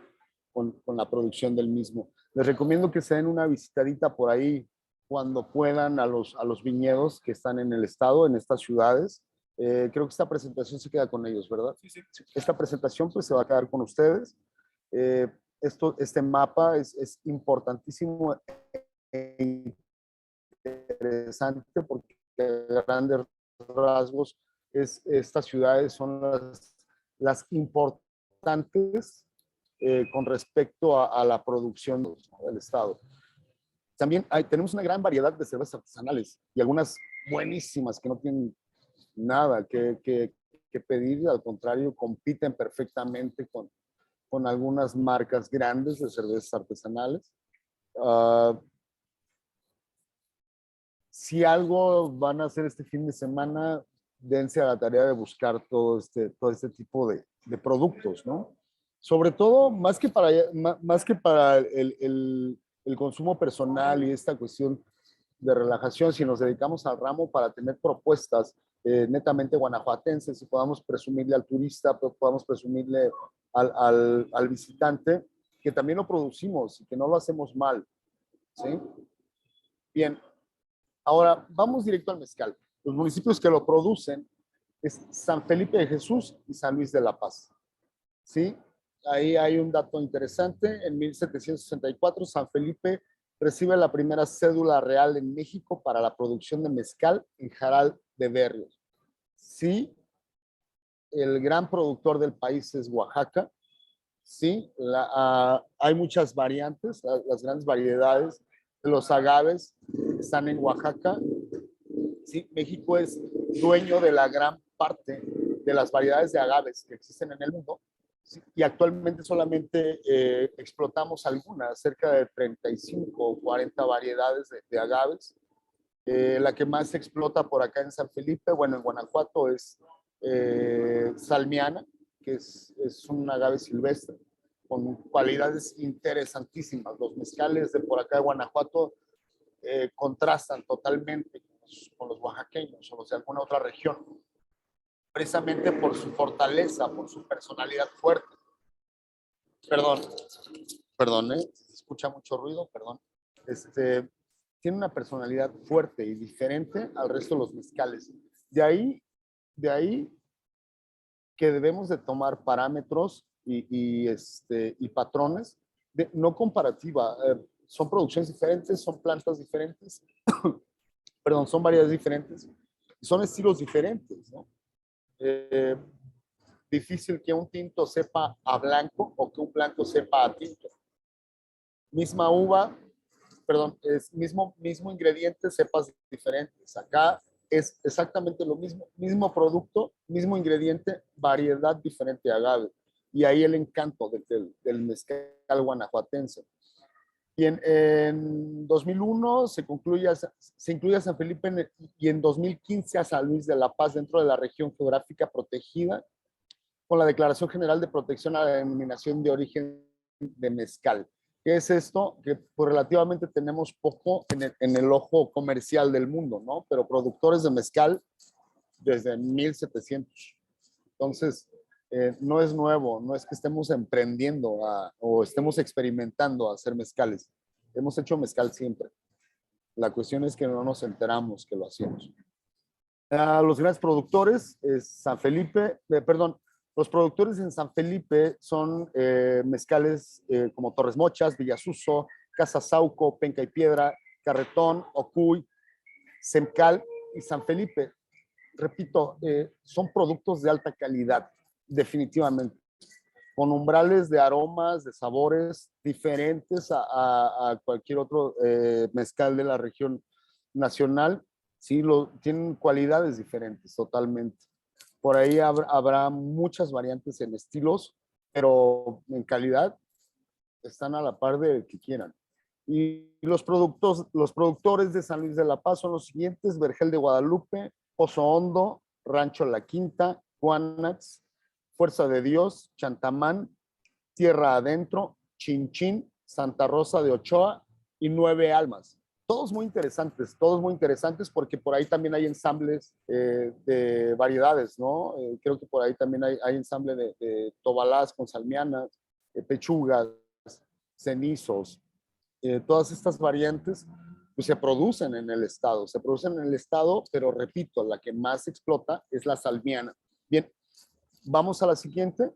con la producción del mismo. Les recomiendo que se den una visitadita por ahí cuando puedan a los viñedos que están en el estado, en estas ciudades. Creo que esta presentación se queda con ellos, ¿verdad? Sí, sí. Esta presentación pues se va a quedar con ustedes. Este mapa es importantísimo en interesante porque a grandes rasgos estas ciudades son las importantes con respecto a la producción del Estado. También tenemos una gran variedad de cervezas artesanales y algunas buenísimas que no tienen nada que pedir, al contrario, compiten perfectamente con algunas marcas grandes de cervezas artesanales. Si algo van a hacer este fin de semana, dense a la tarea de buscar todo este tipo de productos, ¿no? Sobre todo, más que para el consumo personal y esta cuestión de relajación, si nos dedicamos al ramo para tener propuestas netamente guanajuatenses y podamos presumirle al turista, podamos presumirle al visitante que también lo producimos y que no lo hacemos mal, ¿sí? Bien, ahora vamos directo al mezcal. Los municipios que lo producen es San Felipe de Jesús y San Luis de la Paz, ¿sí? Ahí hay un dato interesante. En 1764, San Felipe recibe la primera cédula real en México para la producción de mezcal en Jaral de Berrios. Sí, el gran productor del país es Oaxaca. Sí, hay muchas variantes, las grandes variedades de los agaves están en Oaxaca. Sí, México es dueño de la gran parte de las variedades de agaves que existen en el mundo. Sí, y actualmente solamente explotamos algunas, cerca de 35 o 40 variedades de agaves. La que más se explota por acá en San Felipe, bueno, en Guanajuato es salmiana, que es un agave silvestre con cualidades interesantísimas. Los mezcales de por acá de Guanajuato contrastan totalmente con los oaxaqueños o los de alguna otra región, precisamente por su fortaleza, por su personalidad fuerte. Perdón, se escucha mucho ruido, perdón. Tiene una personalidad fuerte y diferente al resto de los mezcales. De ahí que debemos de tomar parámetros y patrones, no comparativa. Son producciones diferentes, son plantas diferentes, perdón, son variedades diferentes, son estilos diferentes, ¿no? Difícil que un tinto sepa a blanco o que un blanco sepa a tinto. Misma uva, perdón, es mismo ingrediente, cepas diferentes. Acá es exactamente lo mismo producto, mismo ingrediente, variedad diferente de agave. Y ahí el encanto del mezcal guanajuatense. Y en 2001 se incluye a San Felipe y en 2015 a San Luis de la Paz dentro de la región geográfica protegida con la Declaración General de Protección a la Denominación de Origen de Mezcal. ¿Qué es esto? Que pues, relativamente tenemos poco en el ojo comercial del mundo, ¿no? Pero productores de mezcal desde 1700. Entonces, no es nuevo, no es que estemos emprendiendo o estemos experimentando a hacer mezcales. Hemos hecho mezcal siempre. La cuestión es que no nos enteramos que lo hacemos. Los grandes productores es San Felipe, los productores en San Felipe son mezcales como Torres Mochas, Villasuso, Casa Sauco, Penca y Piedra, Carretón, Ocuy, Semcal y San Felipe. Repito, son productos de alta calidad, definitivamente, con umbrales de aromas, de sabores diferentes a cualquier otro mezcal de la región nacional. Sí, tienen cualidades diferentes totalmente. Por ahí habrá muchas variantes en estilos, pero en calidad están a la par de que quieran. Y los productores de San Luis de la Paz son los siguientes: Vergel de Guadalupe, Pozo Hondo, Rancho La Quinta, Guanax, Fuerza de Dios, Chantamán, Tierra Adentro, Chinchín, Santa Rosa de Ochoa y Nueve Almas. Todos muy interesantes porque por ahí también hay ensambles de variedades, ¿no? Creo que por ahí también hay ensamble de tobalás con salmianas, pechugas, cenizos. Todas estas variantes pues, se producen en el estado, pero repito, la que más se explota es la salmiana. Bien, vamos a la siguiente.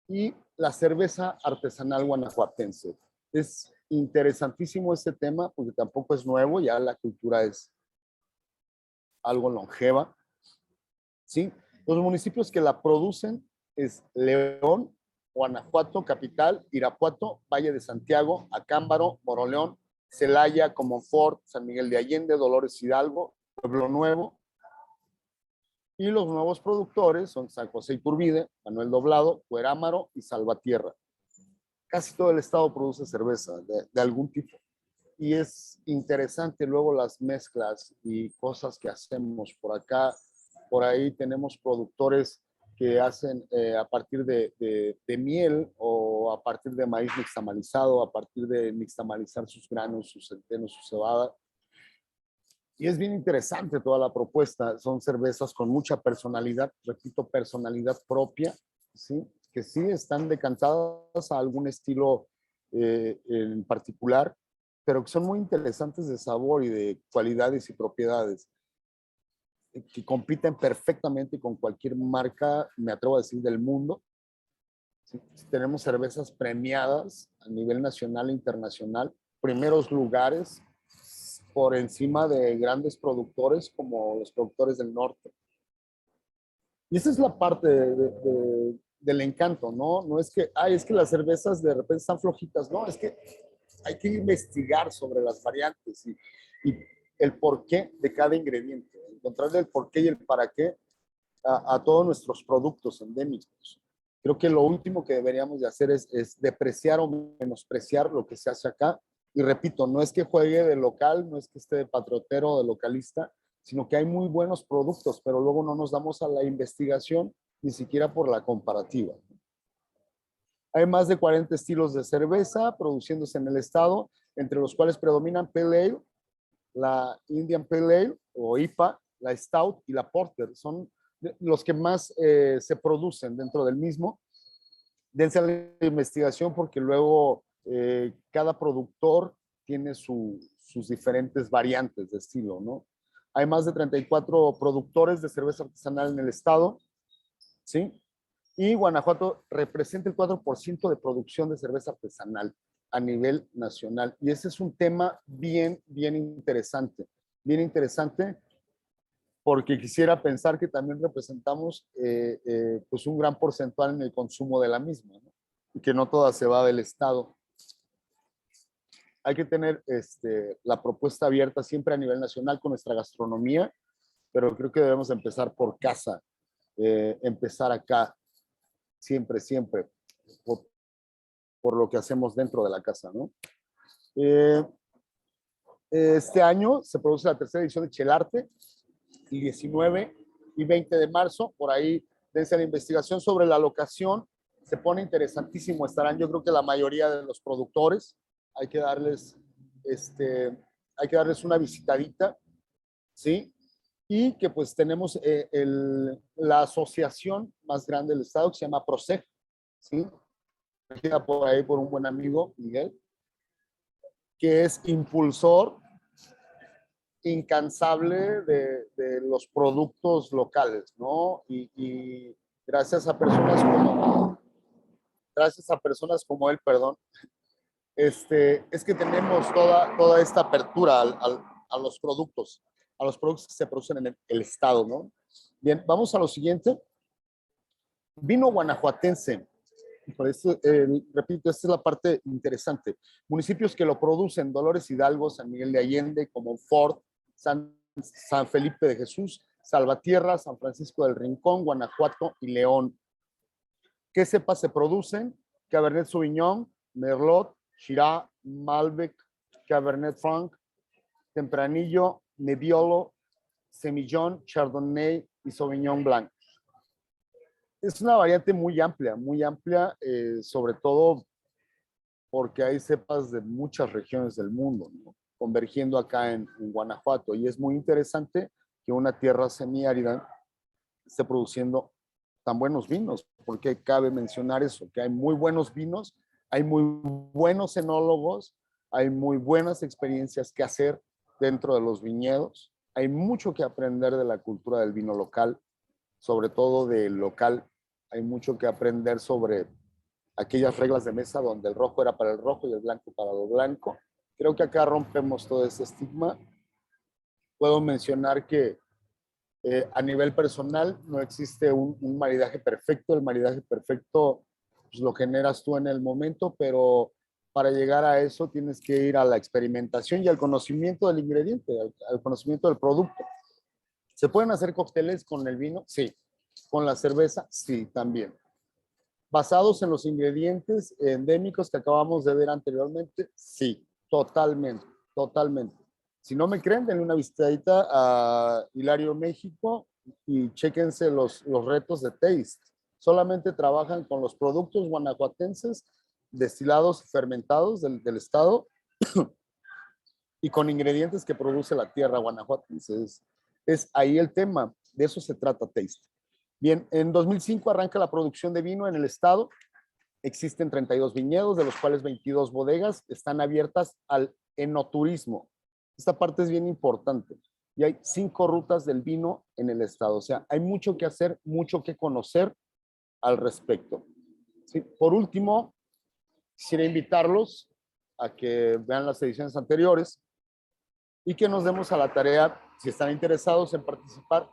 Y la cerveza artesanal guanajuatense. Es interesantísimo este tema, porque tampoco es nuevo, ya la cultura es algo longeva, ¿sí? Los municipios que la producen es León, Guanajuato, capital, Irapuato, Valle de Santiago, Acámbaro, Moroleón, Celaya, Comonfort, San Miguel de Allende, Dolores Hidalgo, Pueblo Nuevo. Y los nuevos productores son San José Iturbide, Manuel Doblado, Cuerámaro y Salvatierra. Casi todo el estado produce cerveza de algún tipo. Y es interesante luego las mezclas y cosas que hacemos por acá. Por ahí tenemos productores que hacen a partir de miel o a partir de maíz nixtamalizado, a partir de nixtamalizar sus granos, sus centenos, su cebada. Y es bien interesante toda la propuesta. Son cervezas con mucha personalidad, repito, personalidad propia, ¿sí? Que sí están decantadas a algún estilo en particular, pero que son muy interesantes de sabor y de cualidades y propiedades, que compiten perfectamente con cualquier marca, me atrevo a decir, del mundo. ¿Sí? Tenemos cervezas premiadas a nivel nacional e internacional, primeros lugares por encima de grandes productores como los productores del norte. Y esa es la parte del encanto, ¿no? No es que, ay, es que las cervezas de repente están flojitas, no, es que hay que investigar sobre las variantes y el porqué de cada ingrediente, encontrarle el porqué y el para qué a todos nuestros productos endémicos. Creo que lo último que deberíamos de hacer es depreciar o menospreciar lo que se hace acá. Y repito, no es que juegue de local, no es que esté de patriotero o de localista, sino que hay muy buenos productos, pero luego no nos damos a la investigación ni siquiera por la comparativa. Hay más de 40 estilos de cerveza produciéndose en el estado, entre los cuales predominan Pale Ale, la Indian Pale Ale o IPA, la Stout y la Porter. Son los que más se producen dentro del mismo. Dense a la investigación porque luego cada productor tiene sus diferentes variantes de estilo, ¿no? Hay más de 34 productores de cerveza artesanal en el estado, ¿sí? Y Guanajuato representa el 4% de producción de cerveza artesanal a nivel nacional. Y ese es un tema bien interesante, porque quisiera pensar que también representamos pues un gran porcentaje en el consumo de la misma, ¿no? Y que no toda se va del Estado. Hay que tener la propuesta abierta siempre a nivel nacional con nuestra gastronomía, pero creo que debemos empezar por casa, empezar acá, siempre, por lo que hacemos dentro de la casa, ¿no? Este año se produce la tercera edición de Chelarte, el 19 y 20 de marzo, por ahí dense la investigación sobre la locación, se pone interesantísimo, estarán yo creo que la mayoría de los productores, hay que darles una visitadita, ¿sí? Y que pues tenemos la asociación más grande del estado que se llama PROCEG, ¿sí? Regida por ahí por un buen amigo, Miguel, que es impulsor incansable de los productos locales, ¿no? Y gracias a personas como él, perdón, es que tenemos toda esta apertura a los productos que se producen en el estado, ¿no? Bien, vamos a lo siguiente. Vino guanajuatense. Por eso, repito, esta es la parte interesante. Municipios que lo producen: Dolores Hidalgo, San Miguel de Allende, Comonfort, San Felipe de Jesús, Salvatierra, San Francisco del Rincón, Guanajuato y León. ¿Qué cepas se producen? Cabernet Sauvignon, Merlot, Shiraz, Malbec, Cabernet Franc, Tempranillo, Nebbiolo, Semillón, Chardonnay y Sauvignon Blanc. Es una variante muy amplia, sobre todo porque hay cepas de muchas regiones del mundo, ¿no? Convergiendo acá en Guanajuato. Y es muy interesante que una tierra semiárida esté produciendo tan buenos vinos, porque cabe mencionar eso, que hay muy buenos vinos, hay muy buenos enólogos, hay muy buenas experiencias que hacer dentro de los viñedos, hay mucho que aprender de la cultura del vino local, sobre todo del local, hay mucho que aprender sobre aquellas reglas de mesa donde el rojo era para el rojo y el blanco para lo blanco. Creo que acá rompemos todo ese estigma. Puedo mencionar que a nivel personal no existe un maridaje perfecto. El maridaje perfecto pues, lo generas tú en el momento, pero para llegar a eso tienes que ir a la experimentación y al conocimiento del ingrediente, al conocimiento del producto. ¿Se pueden hacer cócteles con el vino? Sí. ¿Con la cerveza? Sí, también. ¿Basados en los ingredientes endémicos que acabamos de ver anteriormente? Sí, totalmente, totalmente. Si no me creen, denle una visitadita a Hilario México y chéquense los retos de Taste. Solamente trabajan con los productos guanajuatenses, destilados y fermentados del estado y con ingredientes que produce la tierra guanajuatense. Es ahí el tema, de eso se trata Taste. Bien, en 2005 arranca la producción de vino en el estado. Existen 32 viñedos, de los cuales 22 bodegas están abiertas al enoturismo. Esta parte es bien importante. Y hay 5 rutas del vino en el estado. O sea, hay mucho que hacer, mucho que conocer al respecto. ¿Sí? Por último, quisiera invitarlos a que vean las ediciones anteriores y que nos demos a la tarea, si están interesados en participar,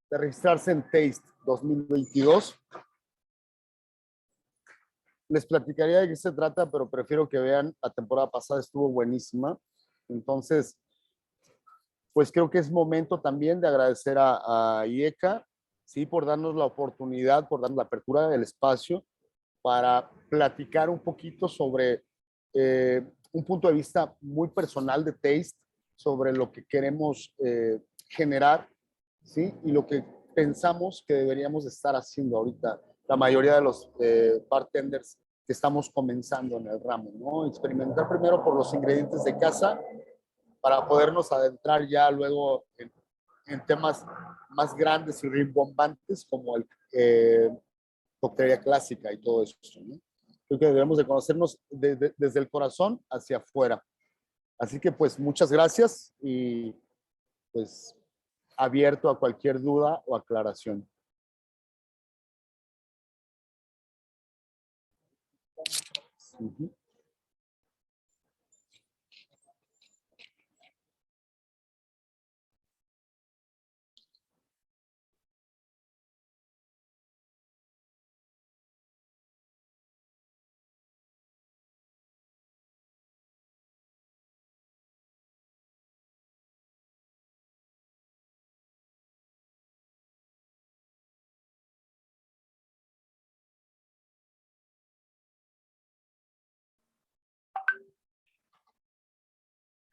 de registrarse en Taste 2022. Les platicaría de qué se trata, pero prefiero que vean, la temporada pasada estuvo buenísima. Entonces, pues creo que es momento también de agradecer a IECA, ¿sí? Por darnos la oportunidad, por darnos la apertura del espacio para platicar un poquito sobre un punto de vista muy personal de Taste, sobre lo que queremos generar, ¿sí? Y lo que pensamos que deberíamos estar haciendo ahorita la mayoría de los bartenders que estamos comenzando en el ramo, ¿no? Experimentar primero por los ingredientes de casa para podernos adentrar ya luego en temas más grandes y rimbombantes como el coctelería clásica y todo eso, ¿no? Creo que debemos de conocernos desde el corazón hacia afuera. Así que pues muchas gracias y pues abierto a cualquier duda o aclaración. Uh-huh.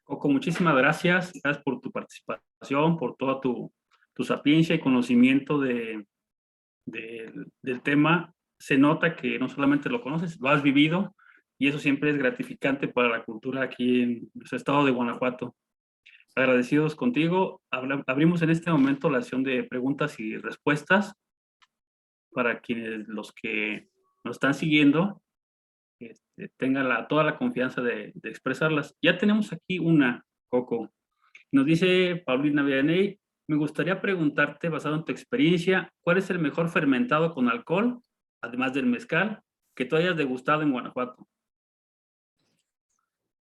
Coco, muchísimas gracias. Gracias por tu participación, por toda tu sapiencia y conocimiento del tema. Se nota que no solamente lo conoces, lo has vivido y eso siempre es gratificante para la cultura aquí en nuestro estado de Guanajuato. Agradecidos contigo. Abrimos en este momento la sesión de preguntas y respuestas para quienes los que nos están siguiendo tengan toda la confianza de expresarlas. Ya tenemos aquí una, Coco. Nos dice Paulina Vianey, me gustaría preguntarte, basado en tu experiencia, ¿cuál es el mejor fermentado con alcohol, además del mezcal, que tú hayas degustado en Guanajuato?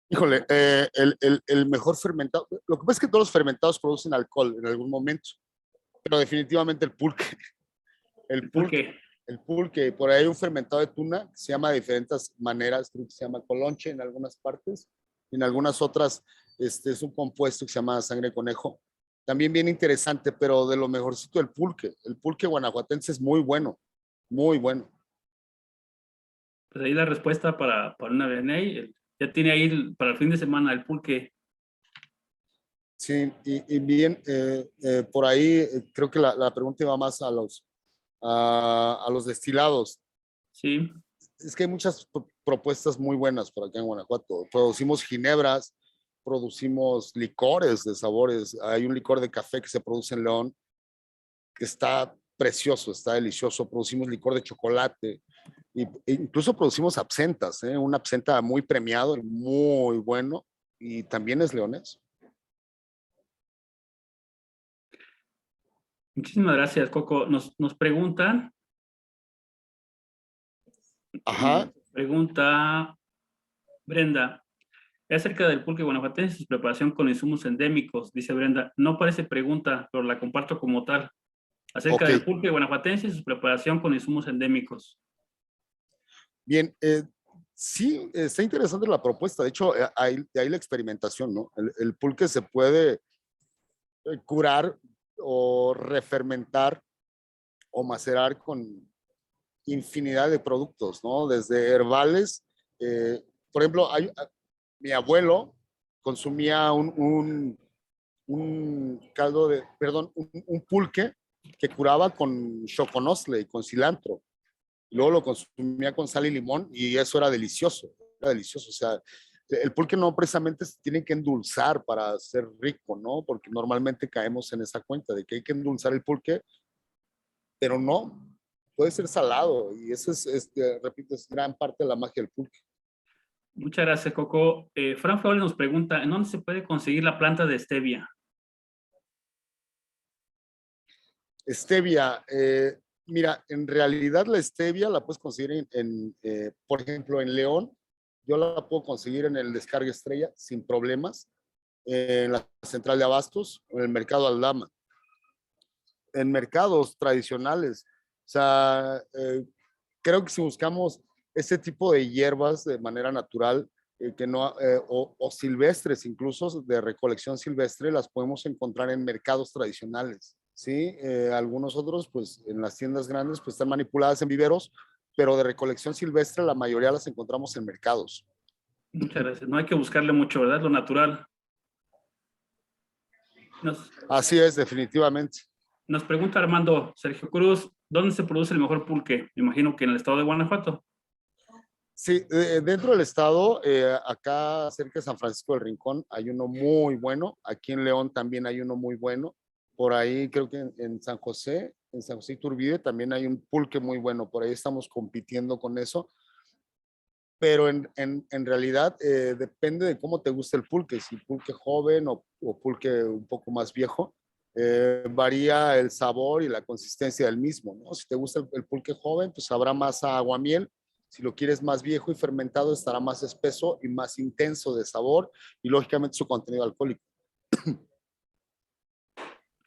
Híjole, el mejor fermentado, lo que pasa es que todos los fermentados producen alcohol en algún momento, pero definitivamente el pulque. ¿Por qué? El pulque, por ahí hay un fermentado de tuna que se llama de diferentes maneras, creo que se llama colonche en algunas partes, en algunas otras es un compuesto que se llama sangre de conejo, también bien interesante, pero de lo mejorcito el pulque guanajuatense es muy bueno, muy bueno. Pues ahí la respuesta para una Vianey, ya tiene ahí para el fin de semana el pulque. Sí, y bien, por ahí creo que la pregunta iba más a los destilados. Sí. Es que hay muchas propuestas muy buenas por acá en Guanajuato. Producimos ginebras, producimos licores de sabores. Hay un licor de café que se produce en León que está precioso, está delicioso. Producimos licor de chocolate e incluso producimos absentas, un absenta muy premiado, muy bueno y también es leonés. Muchísimas gracias, Coco. Nos preguntan Ajá. Pregunta Brenda. Es acerca del pulque guanajuatense y su preparación con insumos endémicos, dice Brenda. No parece pregunta, pero la comparto como tal. Acerca Ok. del pulque guanajuatense y su preparación con insumos endémicos. Bien, sí, está interesante la propuesta. De hecho, de ahí la experimentación, ¿no? El pulque se puede curar o refermentar o macerar con infinidad de productos, ¿no? Desde herbales. Por ejemplo, mi abuelo consumía un caldo de, perdón, un pulque que curaba con choconostle y con cilantro. Y luego lo consumía con sal y limón y eso era delicioso. Era delicioso. O sea, el pulque no precisamente se tiene que endulzar para ser rico, ¿no? Porque normalmente caemos en esa cuenta de que hay que endulzar el pulque, pero no, puede ser salado y eso repito, es gran parte de la magia del pulque. Muchas gracias, Coco. Fran Flores nos pregunta, ¿en dónde se puede conseguir la planta de stevia? Stevia, mira, en realidad la stevia la puedes conseguir por ejemplo, en León. Yo la puedo conseguir en el Descarga Estrella sin problemas, en la central de abastos, en el mercado Aldama, en mercados tradicionales. O sea, creo que si buscamos ese tipo de hierbas de manera natural, que no, o silvestres, incluso de recolección silvestre, las podemos encontrar en mercados tradicionales. ¿Sí? Algunos otros, pues en las tiendas grandes, pues están manipuladas en viveros, pero de recolección silvestre la mayoría las encontramos en mercados. Muchas gracias. No hay que buscarle mucho, ¿verdad? Lo natural. Así es, definitivamente. Nos pregunta Armando Sergio Cruz, ¿dónde se produce el mejor pulque? Me imagino que en el estado de Guanajuato. Sí, dentro del estado, acá cerca de San Francisco del Rincón, hay uno muy bueno. Aquí en León también hay uno muy bueno. Por ahí creo que en San José Iturbide, también hay un pulque muy bueno. Por ahí estamos compitiendo con eso. Pero en realidad depende de cómo te gusta el pulque. Si pulque joven o pulque un poco más viejo, varía el sabor y la consistencia del mismo, ¿no? Si te gusta el pulque joven, pues habrá más aguamiel. Si lo quieres más viejo y fermentado, estará más espeso y más intenso de sabor y lógicamente su contenido alcohólico.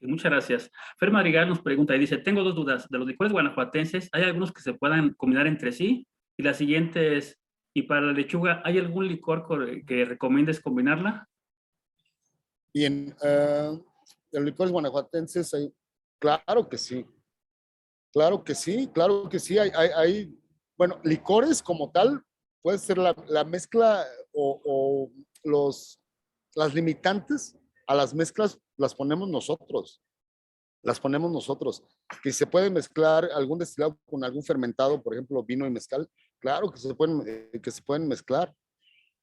Muchas gracias. Fer Madrigal nos pregunta y dice, tengo dos dudas. De los licores guanajuatenses, ¿hay algunos que se puedan combinar entre sí? Y la siguiente es, ¿y para la lechuga, hay algún licor que recomiendes combinarla? Bien, los licores guanajuatenses, claro que sí. Claro que sí, claro que sí. Bueno, licores como tal, puede ser la mezcla o las limitantes a las mezclas las ponemos nosotros. Las ponemos nosotros. Que se puede mezclar algún destilado con algún fermentado, por ejemplo, vino y mezcal. Claro que se pueden mezclar.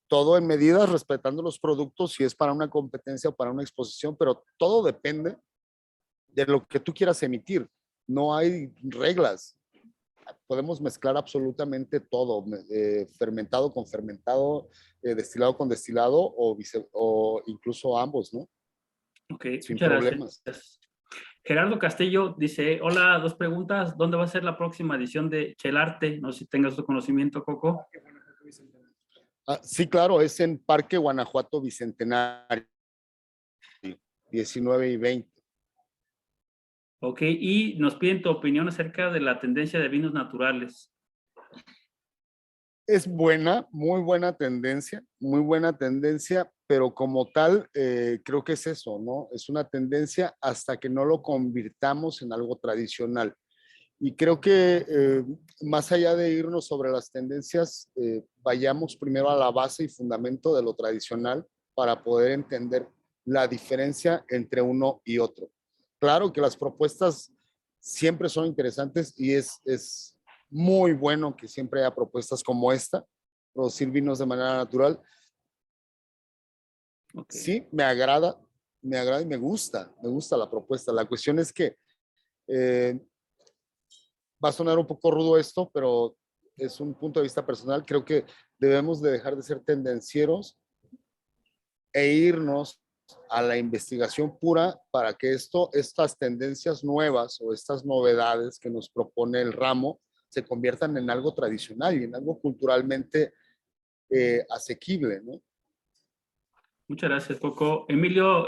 Todo en medidas, respetando los productos, si es para una competencia o para una exposición, pero todo depende de lo que tú quieras emitir. No hay reglas. Podemos mezclar absolutamente todo, fermentado con fermentado, destilado con destilado o incluso ambos, ¿no? Ok, Sin muchas problemas. gracias. Gerardo Castillo dice, hola, dos preguntas. ¿Dónde va a ser la próxima edición de Chelarte? No sé si tengas tu conocimiento, Coco. Sí, claro, es en Parque Guanajuato Bicentenario, 19 y 20. Ok, y nos piden tu opinión acerca de la tendencia de vinos naturales. Es buena, muy buena tendencia, pero como tal, creo que es eso, ¿no? Es una tendencia hasta que no lo convirtamos en algo tradicional. Y creo que más allá de irnos sobre las tendencias, vayamos primero a la base y fundamento de lo tradicional para poder entender la diferencia entre uno y otro. Claro que las propuestas siempre son interesantes y es muy bueno que siempre haya propuestas como esta, producir vinos de manera natural. Okay. Sí, me agrada y me gusta la propuesta. La cuestión es que va a sonar un poco rudo esto, pero es un punto de vista personal. Creo que debemos de dejar de ser tendencieros e irnos a la investigación pura para que estas tendencias nuevas o estas novedades que nos propone el ramo se conviertan en algo tradicional y en algo culturalmente asequible, ¿no? Muchas gracias, Coco. Emilio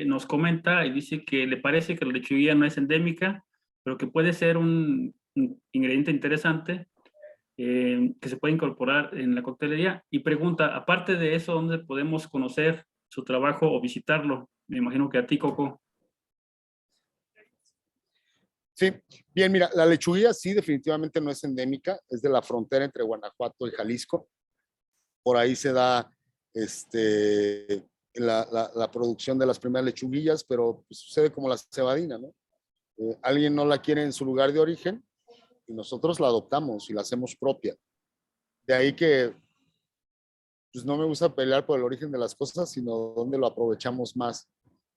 nos comenta y dice que le parece que la lechuguilla no es endémica, pero que puede ser un ingrediente interesante que se puede incorporar en la coctelería. Y pregunta, aparte de eso, ¿dónde podemos conocer su trabajo o visitarlo? Me imagino que a ti, Coco. Sí, bien, mira, la lechuguilla sí definitivamente no es endémica, es de la frontera entre Guanajuato y Jalisco. Por ahí se da la producción de las primeras lechuguillas, pero pues, sucede como la cebadina, ¿no? Alguien no la quiere en su lugar de origen y nosotros la adoptamos y la hacemos propia. De ahí que pues, no me gusta pelear por el origen de las cosas, sino dónde lo aprovechamos más.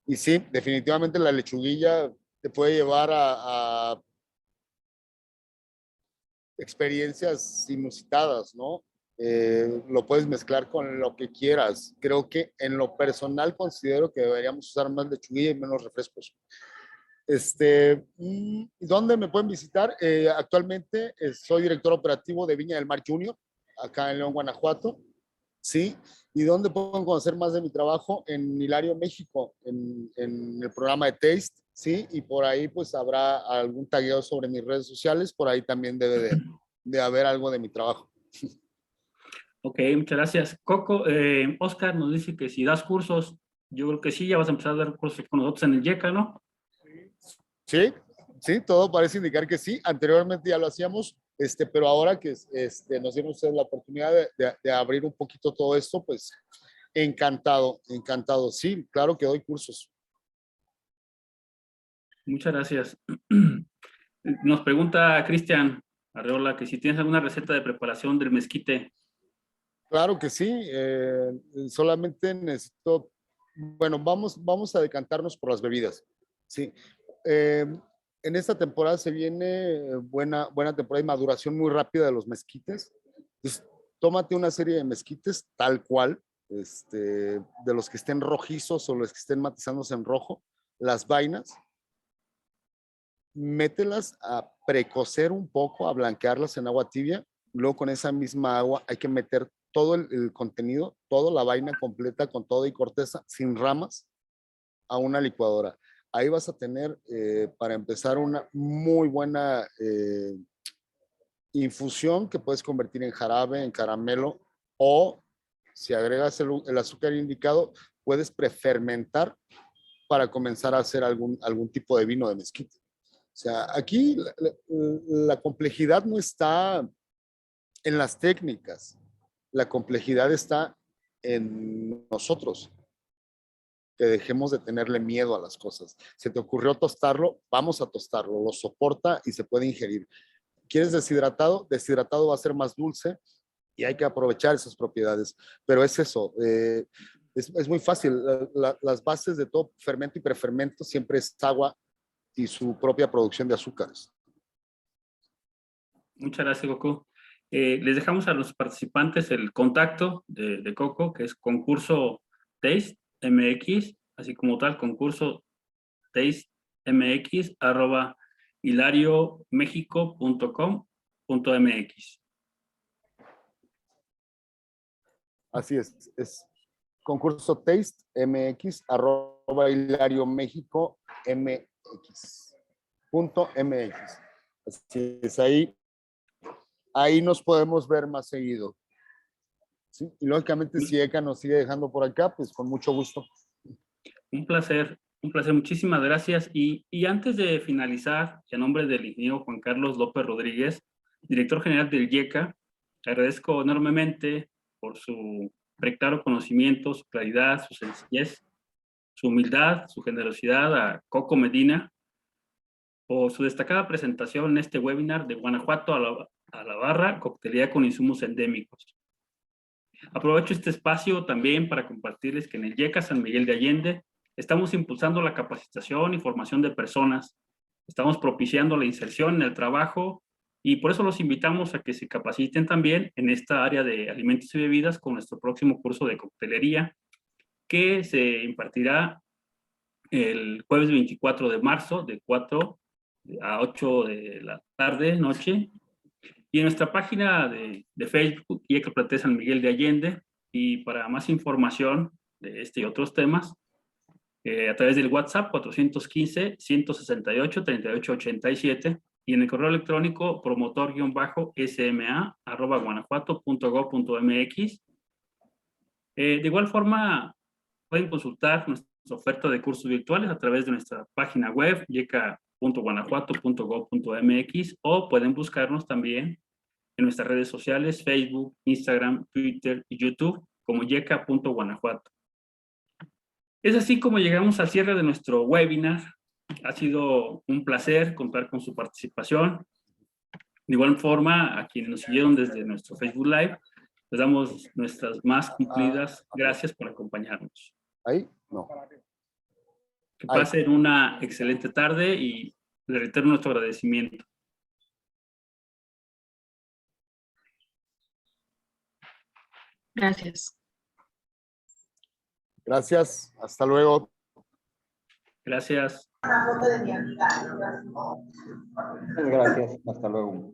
Y sí, definitivamente la lechuguilla te puede llevar a experiencias inusitadas, ¿no? Lo puedes mezclar con lo que quieras. Creo que en lo personal considero que deberíamos usar más lechuguilla y menos refrescos. ¿Dónde me pueden visitar? Actualmente soy director operativo de Viña del Mar Junior, acá en León, Guanajuato. Sí, y dónde pueden conocer más de mi trabajo en Hilario, México, en el programa de Taste, sí, y por ahí pues habrá algún tagueo sobre mis redes sociales, por ahí también debe de haber algo de mi trabajo. Ok, muchas gracias. Coco, Oscar nos dice que si das cursos, yo creo que sí, ya vas a empezar a dar cursos con nosotros en el YECA, ¿no? Sí, sí, todo parece indicar que sí. Anteriormente ya lo hacíamos, pero ahora que nos dieron ustedes la oportunidad de abrir un poquito todo esto, pues encantado, encantado. Sí, claro que doy cursos. Muchas gracias. Nos pregunta Cristian Arreola que si tienes alguna receta de preparación del mezquite. Claro que sí, solamente necesito, bueno, vamos a decantarnos por las bebidas. Sí, eh, en esta temporada se viene buena temporada y maduración muy rápida de los mezquites. Entonces, tómate una serie de mezquites tal cual, de los que estén rojizos o los que estén matizándose en rojo, las vainas, mételas a precocer un poco, a blanquearlas en agua tibia. Luego con esa misma agua hay que meter todo el contenido, toda la vaina completa con todo y corteza, sin ramas, a una licuadora. Ahí vas a tener, para empezar, una muy buena infusión que puedes convertir en jarabe, en caramelo, o si agregas el azúcar indicado, puedes prefermentar para comenzar a hacer algún tipo de vino de mezquite. O sea, aquí la complejidad no está en las técnicas, la complejidad está en nosotros, que dejemos de tenerle miedo a las cosas. ¿Se te ocurrió tostarlo? Vamos a tostarlo, lo soporta y se puede ingerir. ¿Quieres deshidratado? Deshidratado va a ser más dulce y hay que aprovechar esas propiedades. Pero es eso, es muy fácil. Las bases de todo fermento y prefermento siempre es agua y su propia producción de azúcares. Muchas gracias, Coco. Les dejamos a los participantes el contacto de Coco, que es concurso Taste MX, así como tal, concurso Taste MX @hilariomexico.com.mx. Así es concurso Taste MX @hilariomexico.mx. Así es, ahí nos podemos ver más seguido. ¿Sí? Y lógicamente si ECA nos sigue dejando por acá, pues con mucho gusto. Un placer, muchísimas gracias. Y antes de finalizar, y a nombre del ingeniero Juan Carlos López Rodríguez, director general del YECA, agradezco enormemente por su preclaro conocimiento, su claridad, su sencillez, su humildad, su generosidad a Coco Medina, por su destacada presentación en este webinar de Guanajuato a la barra, coctelería con insumos endémicos. Aprovecho este espacio también para compartirles que en el YECA San Miguel de Allende estamos impulsando la capacitación y formación de personas, estamos propiciando la inserción en el trabajo y por eso los invitamos a que se capaciten también en esta área de alimentos y bebidas con nuestro próximo curso de coctelería que se impartirá el jueves 24 de marzo de 4 a 8 de la tarde, noche, Y en nuestra página de Facebook, YECA Plantel San Miguel de Allende, y para más información de este y otros temas, a través del WhatsApp 415-168-3887 y en el correo electrónico promotor-sma@guanajuato.gov.mx. De igual forma, pueden consultar nuestra oferta de cursos virtuales a través de nuestra página web yeca.guanajuato.gov.mx o pueden buscarnos también en nuestras redes sociales, Facebook, Instagram, Twitter y YouTube como yeca.guanajuato. Es así como llegamos al cierre de nuestro webinar. Ha sido un placer contar con su participación. De igual forma, a quienes nos siguieron desde nuestro Facebook Live, les damos nuestras más cumplidas gracias por acompañarnos. ¿Ahí? No. Que pasen una excelente tarde y les reitero nuestro agradecimiento. Gracias. Gracias. Hasta luego. Gracias. Gracias. Hasta luego.